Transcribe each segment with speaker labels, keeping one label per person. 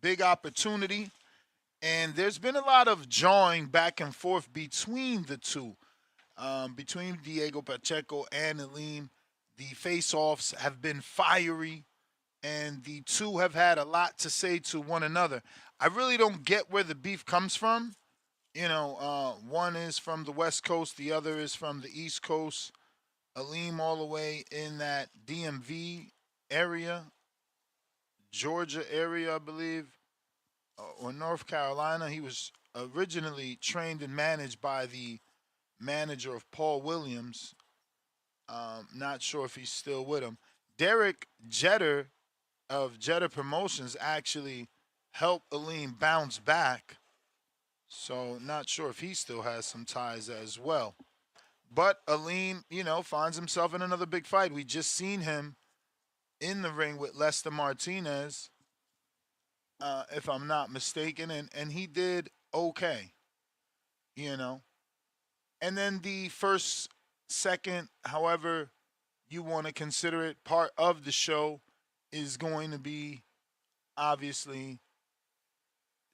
Speaker 1: big opportunity. And there's been a lot of jawing back and forth between the two, between Diego Pacheco and Aleem. The face-offs have been fiery, and the two have had a lot to say to one another. I really don't get where the beef comes from. One is from the West Coast, the other is from the East Coast. Aleem all the way in that DMV area, Georgia area, I believe, or North Carolina. He was originally trained and managed by the manager of Paul Williams. Not sure if he's still with him. Derek Jeter of Jeter Promotions actually helped Aleem bounce back. So not sure if he still has some ties as well. But Aleem, finds himself in another big fight. We just seen him in the ring with Lester Martinez, if I'm not mistaken, and he did okay, you know. And then the first, second, however you want to consider it, part of the show is going to be obviously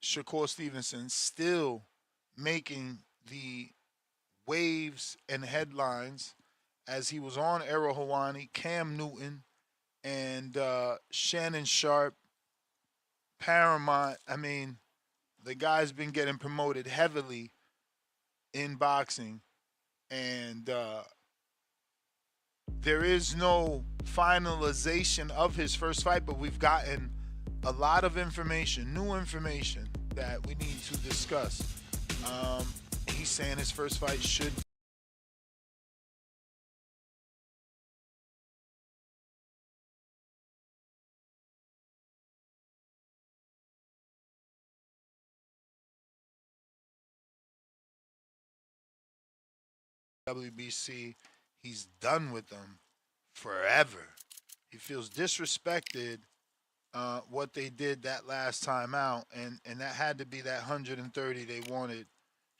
Speaker 1: Shakur Stevenson still making the waves and headlines as he was on Errol Hawani, Cam Newton, and Shannon Sharp, Paramount. I mean, the guy's been getting promoted heavily in boxing, and there is no finalization of his first fight, but we've gotten a lot of information, new information that we need to discuss. He's saying his first fight should WBC. He's done with them forever. He feels disrespected what they did that last time out, and that had to be that 130 they wanted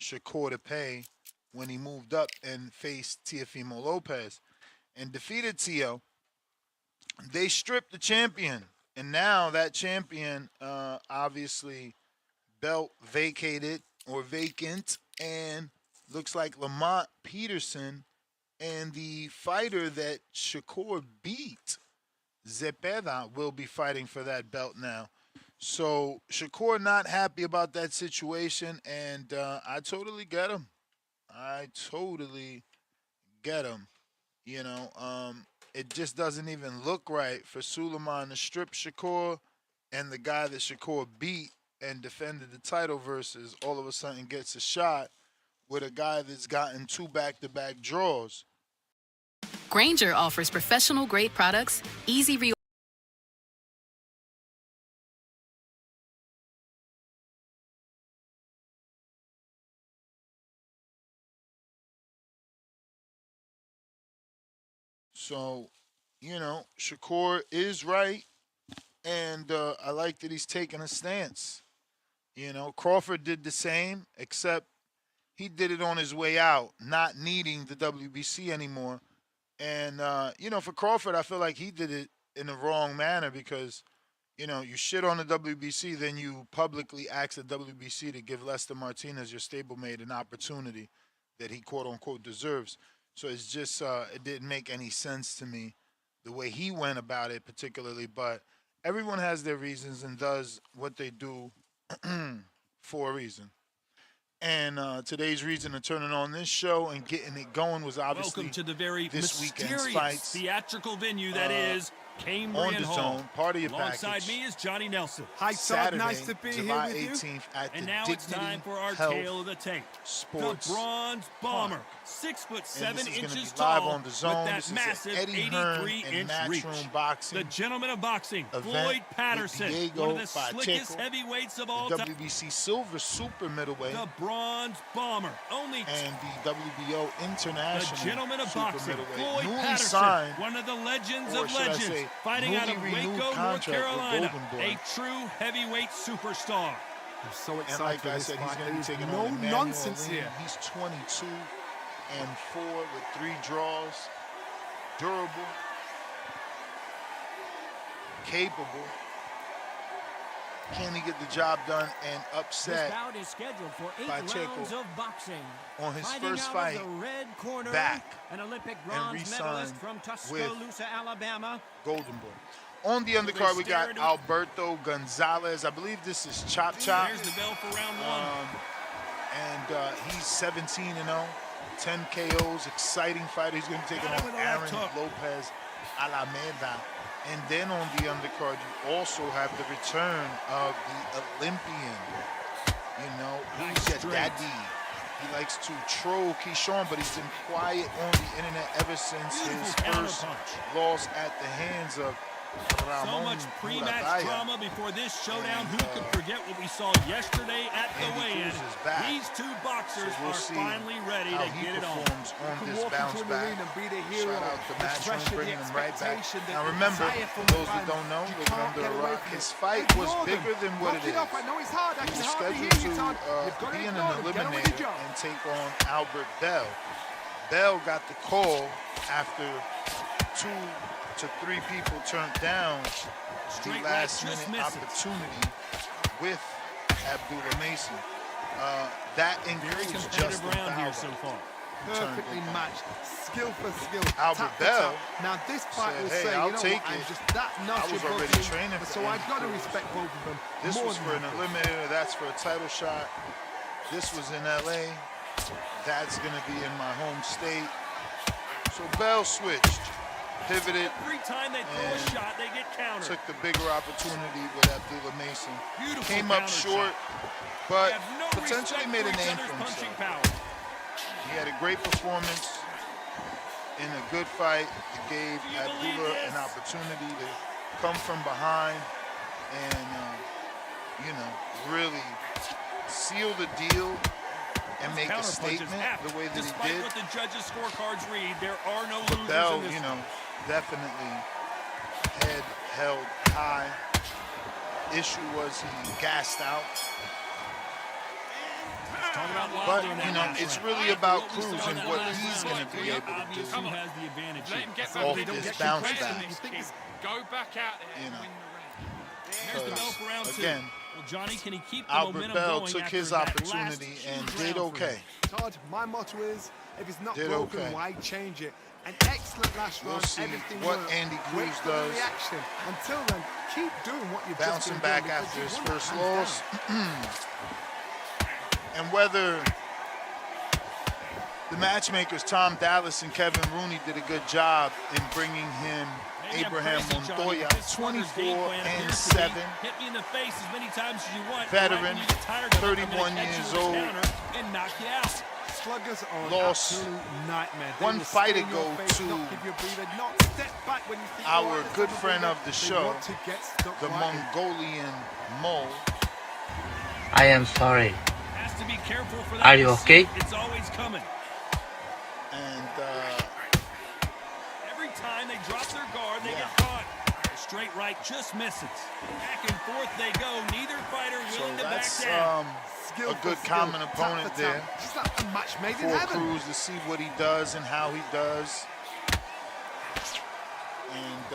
Speaker 1: Shakur to pay when he moved up and faced Teofimo Lopez and defeated Tio. They stripped the champion, and now that champion, obviously, belt vacated or vacant, and looks like Lamont Peterson and the fighter that Shakur beat, Zepeda, will be fighting for that belt now. So Shakur not happy about that situation, and I totally get him. I totally get him. It just doesn't even look right for Suleiman to strip Shakur, and the guy that Shakur beat and defended the title versus all of a sudden gets a shot with a guy that's gotten two back-to-back draws.
Speaker 2: Granger offers professional grade products, easy re
Speaker 1: So, Shakur is right, and I like that he's taking a stance. Crawford did the same, except he did it on his way out, not needing the WBC anymore. And for Crawford, I feel like he did it in the wrong manner because you shit on the WBC, then you publicly ask the WBC to give Lester Martinez, your stablemate, an opportunity that he quote unquote deserves. So it's just it didn't make any sense to me the way he went about it, particularly. But everyone has their reasons and does what they do for a reason. And today's reason to turning on this show and getting it going was obviously
Speaker 3: welcome to the very
Speaker 1: this weekend's
Speaker 3: mysterious
Speaker 1: fights
Speaker 3: theatrical venue that is
Speaker 1: on
Speaker 3: Cambrian
Speaker 1: the
Speaker 3: Hall.
Speaker 1: zone. Part of your
Speaker 3: Alongside
Speaker 1: package.
Speaker 3: me is Johnny Nelson.
Speaker 4: Hi, Todd.
Speaker 1: Saturday,
Speaker 4: Nice to be
Speaker 1: July
Speaker 4: here with
Speaker 1: 18th at
Speaker 3: And
Speaker 1: the
Speaker 3: now
Speaker 1: Dignity
Speaker 3: it's time for our
Speaker 1: Health
Speaker 3: tale of the tape.
Speaker 1: Sports
Speaker 3: the Bronze Bomber,
Speaker 1: Park.
Speaker 3: 6'7"
Speaker 1: And this is
Speaker 3: inches
Speaker 1: be live
Speaker 3: tall,
Speaker 1: on the zone.
Speaker 3: with
Speaker 1: This
Speaker 3: that
Speaker 1: is
Speaker 3: massive
Speaker 1: Eddie Hearn
Speaker 3: 83-inch
Speaker 1: and
Speaker 3: reach.
Speaker 1: Matchroom Boxing.
Speaker 3: The gentleman of boxing,
Speaker 1: event
Speaker 3: Floyd
Speaker 1: with
Speaker 3: Patterson,
Speaker 1: Diego
Speaker 3: one of the slickest
Speaker 1: Pacheco,
Speaker 3: heavyweights of all
Speaker 1: the
Speaker 3: time.
Speaker 1: WBC Silver Super Middleweight,
Speaker 3: The Bronze Bomber, only
Speaker 1: and the WBO International
Speaker 3: the gentleman of
Speaker 1: Super
Speaker 3: boxing,
Speaker 1: Middleweight.
Speaker 3: Floyd
Speaker 1: Newly
Speaker 3: Patterson,
Speaker 1: signed,
Speaker 3: one of the legends
Speaker 1: or
Speaker 3: of
Speaker 1: should I
Speaker 3: legends,
Speaker 1: say,
Speaker 3: fighting out of
Speaker 1: newly renewed
Speaker 3: Waco, North
Speaker 1: contract with
Speaker 3: Carolina,
Speaker 1: Golden Boy.
Speaker 3: a true heavyweight superstar.
Speaker 4: I'm so excited
Speaker 1: And like
Speaker 4: for
Speaker 1: I
Speaker 4: this
Speaker 1: said, he's
Speaker 4: fight.
Speaker 1: going to be
Speaker 4: There's
Speaker 1: taking
Speaker 4: no
Speaker 1: on Emmanuel
Speaker 4: nonsense
Speaker 1: Aleem.
Speaker 4: here.
Speaker 1: He's 22 and 4 with 3 draws. Durable, capable, Can he get the job done and
Speaker 4: This
Speaker 1: upset
Speaker 4: bout is scheduled for 8
Speaker 1: Pacheco
Speaker 4: rounds of boxing.
Speaker 1: on his
Speaker 4: Fighting
Speaker 1: first
Speaker 4: out
Speaker 1: fight
Speaker 4: of the red corner,
Speaker 1: back
Speaker 4: an Olympic
Speaker 1: and
Speaker 4: bronze medalist
Speaker 1: re-signed
Speaker 4: from
Speaker 1: with
Speaker 4: Tuscaloosa, Alabama.
Speaker 1: Golden Boy? On the undercard, we got Alberto Gonzalez. I believe this is Chop Chop.
Speaker 3: There's the bell for round one.
Speaker 1: And he's 17-0, 10 KOs, exciting fighter. He's going to be taking
Speaker 3: Got him
Speaker 1: on
Speaker 3: with a left
Speaker 1: Aaron
Speaker 3: hook.
Speaker 1: Lopez Alameda. And then on the undercard, you also have the return of the Olympian. You know, who's your
Speaker 3: straight.
Speaker 1: daddy? He likes to troll Keyshawn, but he's been quiet on the internet ever since his
Speaker 3: Beautiful
Speaker 1: first
Speaker 3: counterpunch.
Speaker 1: loss at the hands of
Speaker 3: So
Speaker 1: Ramon
Speaker 3: much pre-match
Speaker 1: Muragaya.
Speaker 3: drama before this showdown.
Speaker 1: And,
Speaker 3: Who could forget what we saw yesterday at the
Speaker 1: Andy
Speaker 3: weigh-in?
Speaker 1: Cruz is back.
Speaker 3: These two boxers
Speaker 1: So we'll
Speaker 3: are
Speaker 1: see
Speaker 3: finally ready
Speaker 1: how
Speaker 3: to
Speaker 1: he
Speaker 3: get it on.
Speaker 1: performs on
Speaker 5: can
Speaker 1: this
Speaker 5: walk
Speaker 1: bounce
Speaker 5: into an
Speaker 1: back.
Speaker 5: arena and be the hero.
Speaker 1: Shout out to
Speaker 5: The
Speaker 1: Matt
Speaker 5: pressure,
Speaker 1: Jones,
Speaker 5: the
Speaker 1: bringing him right back.
Speaker 5: expectation, the
Speaker 1: Now remember,
Speaker 5: desire from
Speaker 1: those
Speaker 5: the
Speaker 1: that don't know,
Speaker 5: fans. You
Speaker 1: living
Speaker 5: can't
Speaker 1: under
Speaker 5: get
Speaker 1: a
Speaker 5: away
Speaker 1: rock,
Speaker 5: from
Speaker 1: his
Speaker 5: it.
Speaker 1: fight was
Speaker 5: Ignore
Speaker 1: bigger
Speaker 5: them.
Speaker 1: than what
Speaker 5: Knock
Speaker 1: it
Speaker 5: it off.
Speaker 1: is.
Speaker 5: I know it's hard. I
Speaker 1: He
Speaker 5: can
Speaker 1: was
Speaker 5: hardly
Speaker 1: scheduled
Speaker 5: hear you, Todd.
Speaker 1: to
Speaker 5: You've got to
Speaker 1: be an
Speaker 5: ignore them. Get on with the
Speaker 1: eliminator
Speaker 5: job.
Speaker 1: and take on Albert Bell. Bell got the call after 2 to 3 people turned down the
Speaker 3: Straight right,
Speaker 1: last
Speaker 3: just
Speaker 1: minute
Speaker 3: misses.
Speaker 1: opportunity with Abdullah Mason. That
Speaker 3: Very
Speaker 1: includes
Speaker 3: competitive
Speaker 1: Justin
Speaker 3: round here so
Speaker 1: Fowler.
Speaker 3: far.
Speaker 5: Perfectly matched, skill for skill.
Speaker 1: Albert
Speaker 5: tap for
Speaker 1: Bell
Speaker 5: tap. Now this fight
Speaker 1: said,
Speaker 5: will
Speaker 1: "Hey,
Speaker 5: say,
Speaker 1: I'll
Speaker 5: you know
Speaker 1: take
Speaker 5: what, I'm
Speaker 1: it.
Speaker 5: just that notch
Speaker 1: was
Speaker 5: above
Speaker 1: already
Speaker 5: you,
Speaker 1: training for
Speaker 5: so I've
Speaker 1: Andy
Speaker 5: got to
Speaker 1: Cruz.
Speaker 5: respect both of them.
Speaker 1: This
Speaker 5: more
Speaker 1: was
Speaker 5: than
Speaker 1: for an
Speaker 5: happy.
Speaker 1: eliminator. That's for a title shot. This was in LA. That's going to be in my home state. So Bell switched, pivoted,
Speaker 3: Every time they throw a
Speaker 1: and
Speaker 3: shot, they get countered.
Speaker 1: took the bigger opportunity with Abdullah Mason.
Speaker 3: Beautiful
Speaker 1: Came up
Speaker 3: counter
Speaker 1: short,
Speaker 3: shot.
Speaker 1: but
Speaker 3: They have no
Speaker 1: potentially
Speaker 3: respect
Speaker 1: made
Speaker 3: for
Speaker 1: a
Speaker 3: each
Speaker 1: name
Speaker 3: other's
Speaker 1: for
Speaker 3: punching
Speaker 1: himself.
Speaker 3: power.
Speaker 1: He had a great performance in a good fight. It gave
Speaker 3: Do you believe
Speaker 1: Abdullah
Speaker 3: this?
Speaker 1: an opportunity to come from behind and, really seal the deal and make a
Speaker 3: Counterpunch is
Speaker 1: statement
Speaker 3: apt.
Speaker 1: the way that
Speaker 3: Despite
Speaker 1: he did.
Speaker 3: what the judges' scorecards read, there are no
Speaker 1: But
Speaker 3: losers
Speaker 1: Bell,
Speaker 3: in this one.
Speaker 1: definitely head held high. Issue was he gassed out.
Speaker 3: Talk about
Speaker 1: But,
Speaker 3: Wilder in that last
Speaker 1: it's
Speaker 3: round.
Speaker 1: really about
Speaker 3: What we saw
Speaker 1: Cruz
Speaker 3: in
Speaker 1: and
Speaker 3: that
Speaker 1: what
Speaker 3: last
Speaker 1: he's
Speaker 3: round.
Speaker 1: going to be able to
Speaker 3: Obvious
Speaker 1: do
Speaker 3: who has the advantage
Speaker 6: Let
Speaker 3: here.
Speaker 6: him get
Speaker 1: off
Speaker 6: back in.
Speaker 1: this
Speaker 6: Get
Speaker 1: bounce
Speaker 6: your
Speaker 1: back.
Speaker 6: best in this kid. Go back out there
Speaker 1: You
Speaker 6: and
Speaker 1: know.
Speaker 6: win the round.
Speaker 3: There's the bell for round two.
Speaker 1: Again,
Speaker 3: Well, Johnny, can he keep the
Speaker 1: Albert
Speaker 3: momentum
Speaker 1: Bell
Speaker 3: going
Speaker 1: took
Speaker 3: after
Speaker 1: his
Speaker 3: that
Speaker 1: opportunity
Speaker 3: last
Speaker 1: and
Speaker 3: huge
Speaker 1: did
Speaker 3: round for him?
Speaker 1: okay.
Speaker 5: Todd, my motto is, if it's not
Speaker 1: Did
Speaker 5: broken,
Speaker 1: okay.
Speaker 5: why change it? An excellent last
Speaker 1: We'll
Speaker 5: round.
Speaker 1: see
Speaker 5: Everything
Speaker 1: what
Speaker 5: worked.
Speaker 1: Andy
Speaker 5: Wait
Speaker 1: Cruz
Speaker 5: for the
Speaker 1: does.
Speaker 5: reaction. Until then, keep doing what you've
Speaker 1: Bouncing
Speaker 5: just been
Speaker 1: back
Speaker 5: doing,
Speaker 1: after
Speaker 5: because
Speaker 1: his
Speaker 5: you won it
Speaker 1: first
Speaker 5: hands
Speaker 1: loss.
Speaker 5: down.
Speaker 1: And whether the matchmakers Tom Dallas and Kevin Rooney did a good job in bringing him
Speaker 3: Maybe I'm
Speaker 1: Abraham
Speaker 3: crazy, Johnny,
Speaker 1: Montoya,
Speaker 3: but this Slugger's game
Speaker 1: 24
Speaker 3: plan
Speaker 1: and
Speaker 3: appears to be
Speaker 1: 7.
Speaker 3: Hit me in the face as many times as you want.
Speaker 1: Veteran,
Speaker 3: Right when you get tired of it, I'm gonna
Speaker 1: 31
Speaker 3: catch you
Speaker 1: years
Speaker 3: with a
Speaker 1: old.
Speaker 3: counter and knock you out.
Speaker 5: Sluggers are an
Speaker 1: Lost
Speaker 5: absolute nightmare. They
Speaker 1: one
Speaker 5: will
Speaker 1: fight
Speaker 5: stay in your
Speaker 1: ago
Speaker 5: face,
Speaker 1: to
Speaker 5: not give you a breather, not step back when you think,
Speaker 1: our
Speaker 5: "Oh, let's
Speaker 1: good
Speaker 5: have a
Speaker 1: friend
Speaker 5: breather."
Speaker 1: of the
Speaker 5: They
Speaker 1: show,
Speaker 5: want to get stuck
Speaker 1: the
Speaker 5: right in.
Speaker 1: Mongolian Mole.
Speaker 7: I am sorry.
Speaker 3: Has to be careful for that.
Speaker 7: Are you
Speaker 3: receipt.
Speaker 7: okay?
Speaker 3: It's always coming.
Speaker 1: And
Speaker 3: Every time they drop their guard, they
Speaker 1: Yeah.
Speaker 3: get caught. Straight right just misses. Back and forth they go. Neither fighter
Speaker 1: so
Speaker 3: willing to back
Speaker 1: that's
Speaker 3: down.
Speaker 5: Skill
Speaker 1: a
Speaker 5: for
Speaker 1: good
Speaker 5: skill,
Speaker 1: common
Speaker 5: tap
Speaker 1: opponent
Speaker 5: for
Speaker 1: there
Speaker 5: tap. Just like a match made in
Speaker 1: for
Speaker 5: heaven.
Speaker 1: Cruz to see what he does and how he does. And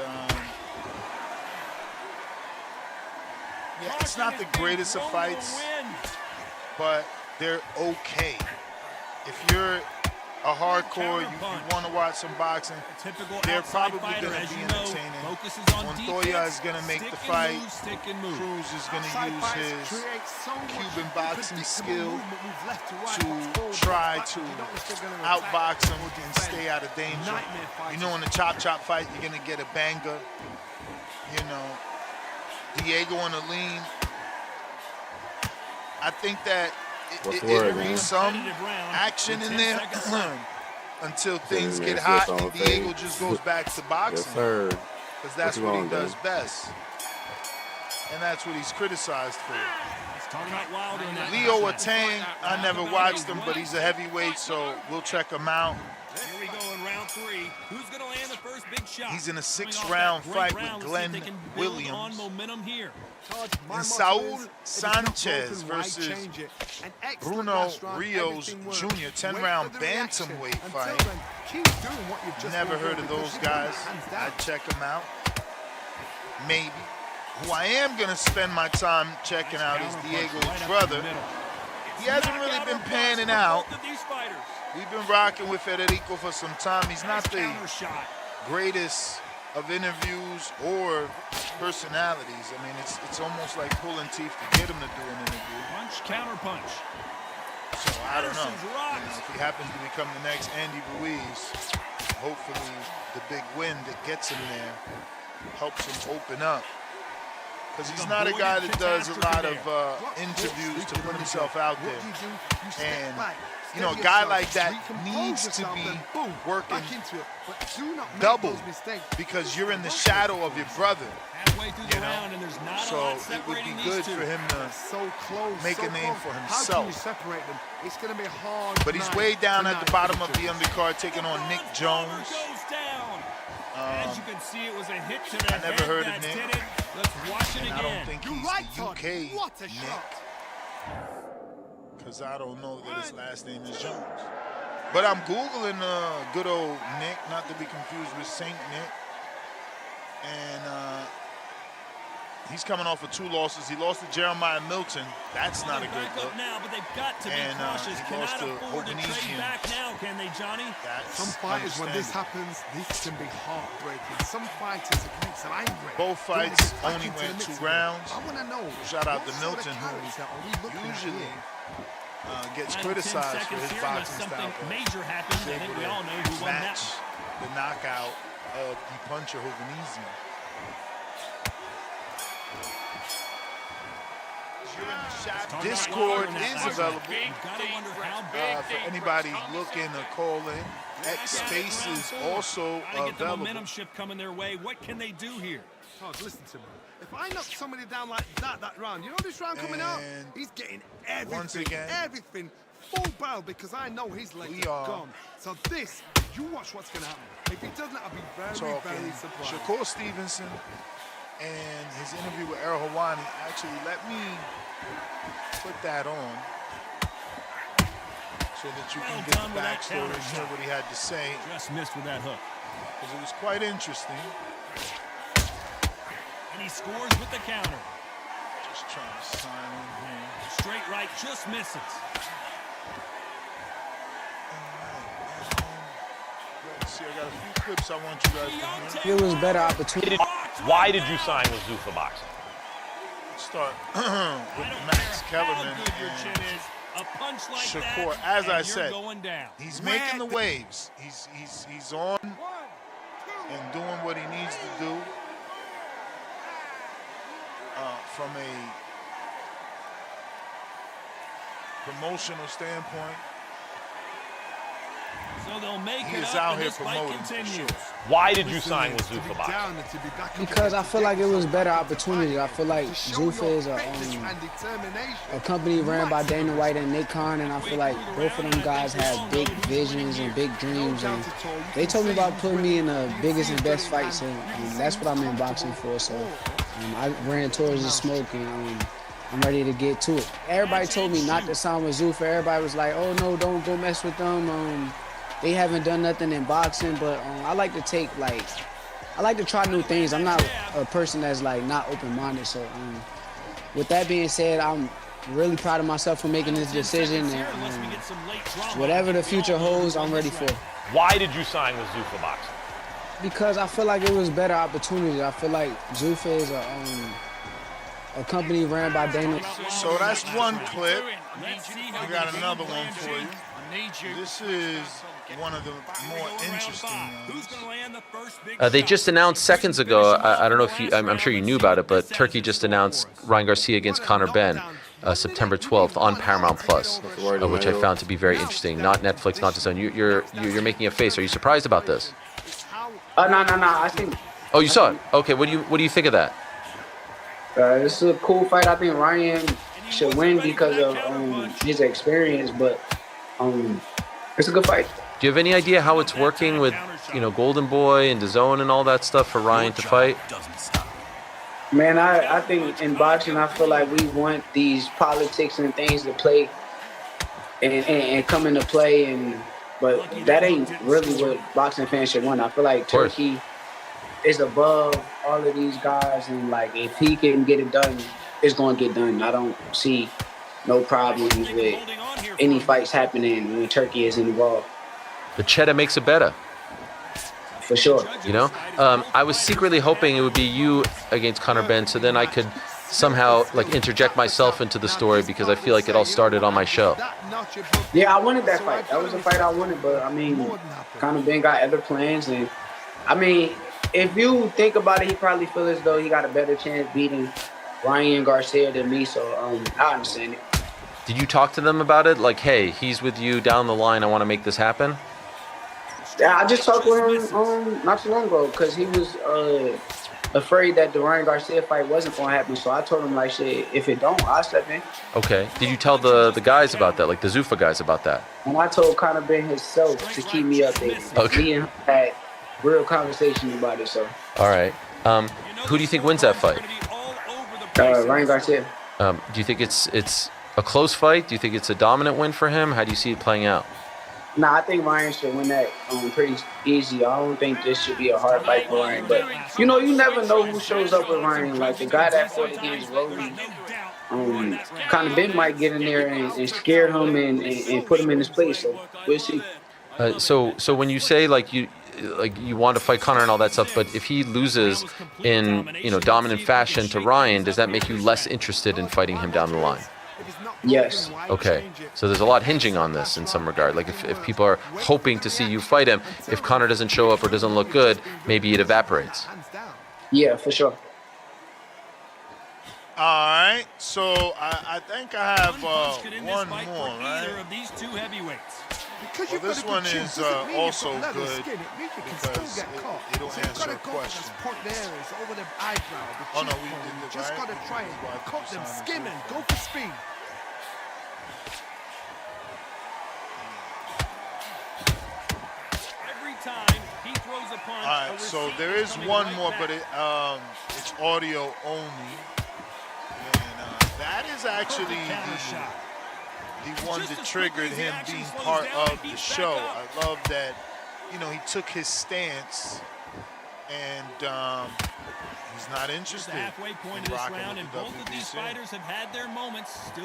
Speaker 1: it's not the greatest of fights, but they're okay. If you're a hardcore, you want to watch some boxing,
Speaker 3: Typical
Speaker 1: they're
Speaker 3: outside
Speaker 1: probably
Speaker 3: fighter,
Speaker 1: going
Speaker 3: as
Speaker 1: to be
Speaker 3: you know,
Speaker 1: entertaining.
Speaker 3: focuses on
Speaker 1: Montoya
Speaker 3: defense,
Speaker 1: is going to make
Speaker 3: stick
Speaker 1: the
Speaker 3: and
Speaker 1: fight.
Speaker 3: move, stick and move.
Speaker 1: Cruz is going to
Speaker 5: Outside
Speaker 1: use
Speaker 5: fights
Speaker 1: his
Speaker 5: create so much
Speaker 1: Cuban boxing
Speaker 5: unpredictable
Speaker 1: skill
Speaker 5: movement, move left to right,
Speaker 1: to
Speaker 5: forward,
Speaker 1: try
Speaker 5: back.
Speaker 1: to
Speaker 5: You don't know if they're gonna
Speaker 1: outbox
Speaker 5: attack
Speaker 1: him
Speaker 5: or
Speaker 1: and
Speaker 5: defend.
Speaker 1: stay out of danger.
Speaker 5: Nightmare
Speaker 1: You
Speaker 5: fighters.
Speaker 1: know, in the chop fight, you're going to get a banger. You know, Diego on the lean. I think that
Speaker 8: What's the
Speaker 1: it'll
Speaker 8: word,
Speaker 1: be
Speaker 8: man?
Speaker 1: some
Speaker 3: Competitive round
Speaker 1: action
Speaker 3: with
Speaker 1: in
Speaker 3: 10
Speaker 1: there
Speaker 3: seconds left.
Speaker 1: until things
Speaker 8: man,
Speaker 1: get
Speaker 8: it's
Speaker 1: hot
Speaker 8: just on
Speaker 1: and
Speaker 8: the
Speaker 1: Diego
Speaker 8: page.
Speaker 1: just goes back to
Speaker 8: Yes,
Speaker 1: boxing.
Speaker 8: sir.
Speaker 1: Because that's
Speaker 8: you
Speaker 1: what he
Speaker 8: on,
Speaker 1: does
Speaker 8: man?
Speaker 1: best. And that's what he's criticized for.
Speaker 3: Let's talk about Wilder in that
Speaker 1: Leo
Speaker 3: last round.
Speaker 1: Atang, I never watched him, but he's a heavyweight, so we'll check him out.
Speaker 3: Here we go in round three. Who's going to land the first big shot?
Speaker 1: He's in a
Speaker 3: Coming off
Speaker 1: 6-round
Speaker 3: that great
Speaker 1: fight with
Speaker 3: round, let's see if
Speaker 1: Glenn
Speaker 3: they can build
Speaker 1: Williams.
Speaker 3: on momentum here.
Speaker 5: Todd, my
Speaker 1: And
Speaker 5: motto
Speaker 1: Saul
Speaker 5: is, if it's not
Speaker 1: Sanchez
Speaker 5: broken, why
Speaker 1: versus
Speaker 5: change it? An excellent
Speaker 1: Bruno
Speaker 5: last round,
Speaker 1: Rios
Speaker 5: everything worked.
Speaker 1: Jr.,
Speaker 5: Wait
Speaker 1: 10-round
Speaker 5: for the reaction.
Speaker 1: bantamweight
Speaker 5: Until
Speaker 1: fight.
Speaker 5: then, keep doing what you've just
Speaker 1: Never
Speaker 5: been
Speaker 1: heard
Speaker 5: doing
Speaker 1: of those
Speaker 5: because you won
Speaker 1: guys.
Speaker 5: it hands down.
Speaker 1: I'd check them out. Maybe. who I am going to spend my time checking out is Diego's brother. He hasn't really been panning out. We've been rocking with Federico for some time. He's not the greatest of interviews or personalities. I mean, it's almost like pulling teeth to get him to do an interview.
Speaker 3: Punch, counter punch.
Speaker 1: So I don't know. If he happens to become the next Andy Ruiz, hopefully the big win that gets him there helps him open up. Because he's not a guy that does a lot of interviews to put himself out there. And, you know, a guy like that needs to be working double because you're in the shadow of your brother. You know? So it would be good for him to make a name for himself. But he's way down at the bottom of the undercard, taking on Nick Jones.
Speaker 3: As you can see, it was a hit to the
Speaker 1: I never heard of
Speaker 3: that's
Speaker 1: Nick.
Speaker 3: hit it. Let's watch it again.
Speaker 1: I don't think he's the UK Nick, because I don't know that his last name is Jones. But I'm Googling good old Nick, not to be confused with Saint Nick. And he's coming off of 2 losses. He lost to Jeremiah Milton. That's not a good look.
Speaker 3: Now, but they've got to be cautious.
Speaker 1: He lost to
Speaker 3: Cannot afford to trade
Speaker 1: Hoganesian.
Speaker 3: back now, can they, Johnny?
Speaker 1: That's
Speaker 5: Some fighters, when this
Speaker 1: understandable.
Speaker 5: happens, this can be heartbreaking. Some fighters, it makes them angry.
Speaker 1: Both
Speaker 5: They wanna
Speaker 1: fights
Speaker 5: get back
Speaker 1: only
Speaker 5: into
Speaker 1: went
Speaker 5: the
Speaker 1: 2
Speaker 5: mix
Speaker 1: rounds.
Speaker 5: I want to know.
Speaker 1: Shout out to
Speaker 5: what sort of
Speaker 1: Milton,
Speaker 5: character are we
Speaker 1: who
Speaker 5: looking at
Speaker 1: usually
Speaker 5: here?
Speaker 1: gets
Speaker 3: 9 to 10
Speaker 1: criticized for
Speaker 3: seconds
Speaker 1: his
Speaker 3: here, unless
Speaker 1: boxing
Speaker 3: something
Speaker 1: style.
Speaker 3: major happens. I think we all know who won that
Speaker 1: match
Speaker 3: one.
Speaker 1: the knockout of the puncher Hoganesian. Discord is available for anybody looking to call in. X Space is also
Speaker 3: Gotta get the
Speaker 1: available.
Speaker 3: momentum shift coming their way. What can they do here?
Speaker 5: Todd, listen to me. If I knock somebody down like that round, you know this round coming out?
Speaker 1: And
Speaker 5: He's getting everything,
Speaker 1: once again,
Speaker 5: everything full barrel because I know his legs
Speaker 1: we
Speaker 5: are
Speaker 1: are
Speaker 5: gone. So this, you watch what's going to happen. If he doesn't, I'll be very,
Speaker 1: talking
Speaker 5: very surprised.
Speaker 1: Shakur Stevenson and his interview with Errol Hawani. Actually, let me put that on so that you can
Speaker 3: Well
Speaker 1: get
Speaker 3: done
Speaker 1: the
Speaker 3: with that
Speaker 1: backstory and
Speaker 3: counter
Speaker 1: hear
Speaker 3: shot.
Speaker 1: what he had to say,
Speaker 3: Just missed with that hook.
Speaker 1: because it was quite interesting.
Speaker 3: And he scores with the counter.
Speaker 1: Just trying to sign in here.
Speaker 3: Straight right, just misses.
Speaker 1: Let's see, I got a few clips I want you guys to hear.
Speaker 8: It was better opportunity.
Speaker 9: Why did you sign with Zuffa Boxing?
Speaker 1: Start with
Speaker 3: I don't
Speaker 1: Max
Speaker 3: care how
Speaker 1: Kellerman
Speaker 3: good your
Speaker 1: and
Speaker 3: chin is. A punch like
Speaker 1: Shakur.
Speaker 3: that,
Speaker 1: As
Speaker 3: and
Speaker 1: I
Speaker 3: you're
Speaker 1: said,
Speaker 3: going down.
Speaker 1: he's making the waves. He's on and doing what he needs to do from a promotional standpoint.
Speaker 3: So they'll make
Speaker 1: He
Speaker 3: it
Speaker 1: is
Speaker 3: up,
Speaker 1: out
Speaker 3: and
Speaker 1: here
Speaker 3: this fight
Speaker 1: promoting for
Speaker 3: continues.
Speaker 1: sure.
Speaker 9: Why did you
Speaker 5: Listen,
Speaker 9: sign with
Speaker 5: to be
Speaker 9: Zuffa Boxing?
Speaker 5: down and to be back up
Speaker 8: Because I
Speaker 5: against
Speaker 8: feel like it
Speaker 5: Dick
Speaker 8: was
Speaker 5: is
Speaker 8: better
Speaker 5: so
Speaker 8: opportunity. I feel like
Speaker 5: to show
Speaker 8: Zuffa
Speaker 5: your
Speaker 8: is
Speaker 5: fitness and determination.
Speaker 8: a company ran by Dana White and Nick Khan, and I feel like both of them guys have big visions and big dreams. And they told me about putting me in the biggest and best fights, and that's what I'm in boxing for. So I ran towards the smoke, and I'm ready to get to it. Everybody told me not to sign with Zuffa. Everybody was like, "Oh no, don't go mess with them. They haven't done nothing in boxing." But I like to I like to try new things. I'm not a person that's like not open-minded. So with that being said, I'm really proud of myself for making this decision. And whatever the future holds, I'm ready for it.
Speaker 9: Why did you sign with Zuffa Boxing?
Speaker 8: Because I feel like it was better opportunity. I feel like Zuffa is a company ran by Dana.
Speaker 1: So that's one clip.
Speaker 3: Let's see
Speaker 1: We
Speaker 3: how
Speaker 1: got
Speaker 3: the
Speaker 1: another
Speaker 3: game
Speaker 1: one
Speaker 3: plans
Speaker 1: for
Speaker 3: are.
Speaker 1: you. This is one of the more interesting
Speaker 3: Who's
Speaker 1: ones.
Speaker 3: gonna land the first big
Speaker 10: They
Speaker 3: shot?
Speaker 10: just announced seconds ago. I don't know if I'm sure you knew about it, but Turkey just announced Ryan Garcia against Conor Benn, September 12th on Paramount Plus, which I found to be very interesting. Not Netflix, not DAZN. You're making a face. Are you surprised about this?
Speaker 8: No. I think
Speaker 10: Oh, you saw it. Okay. What do you think of that?
Speaker 8: this is a cool fight. I think Ryan should win because of his experience, but it's a good fight.
Speaker 10: Do you have any idea how it's working with Golden Boy and DAZN and all that stuff for Ryan to fight?
Speaker 8: Man, I think in boxing, I feel like we want these politics and things to play and come into play, but that ain't really what boxing fans should want. I feel like
Speaker 10: course.
Speaker 8: Turkey is above all of these guys, and like if he can get it done, it's gonna get done. I don't see no problems with any fights happening when Turkey is involved.
Speaker 10: The cheddar makes it better.
Speaker 8: For sure.
Speaker 10: You know, I was secretly hoping it would be you against Conor Benn, so then I could somehow like interject myself into the story because I feel like it all started on my show.
Speaker 8: Yeah, I wanted that fight. That was a fight I wanted, but I mean, Conor Benn got other plans, and I mean, if you think about it, he probably feels as though he got a better chance beating Ryan Garcia than me. So I understand it.
Speaker 10: Did you talk to them about it? Like, hey, he's with you down the line. I want to make this happen.
Speaker 8: Yeah, I just talked with him not too long ago because he was afraid that the Ryan Garcia fight wasn't going to happen. So I told him, like, shit, if it don't, I'll step in.
Speaker 10: Okay. Did you tell the guys about that, like the Zuffa guys about that?
Speaker 8: And I told Conor Benn himself to keep me updated.
Speaker 10: Okay.
Speaker 8: Me and him had real conversation about it. So.
Speaker 10: All right. Who do you think wins that fight?
Speaker 8: Ryan Garcia.
Speaker 10: Do you think it's a close fight? Do you think it's a dominant win for him? How do you see it playing out?
Speaker 8: Nah, I think Ryan should win that pretty easy. I don't think this should be a hard fight for Ryan. But, you know, you never know who shows up with Ryan. Like, the guy that fought against Roly, Conor Benn might get in there and scare him and put him in his place. So, we'll see.
Speaker 10: So when you say, like, you want to fight Conor and all that stuff, but if he loses in, dominant fashion to Ryan, does that make you less interested in fighting him down the line?
Speaker 8: Yes.
Speaker 10: Okay. So there's a lot hinging on this in some regard. Like if people are hoping to see you fight him, if Conor doesn't show up or doesn't look good, maybe it evaporates.
Speaker 8: Yeah, for sure.
Speaker 1: All right. So I think I have one more, right? Well, this one is also good because it'll answer a question. Oh, no, we did it,
Speaker 5: Just
Speaker 1: right?
Speaker 5: got to try and cut them, skim and go for speed.
Speaker 3: Every time he throws a punch.
Speaker 1: All right, so there is one more, but it's audio only. And that is actually the one that triggered him being part of the show. I love that, he took his stance and he's not interested in rocking with the WBC.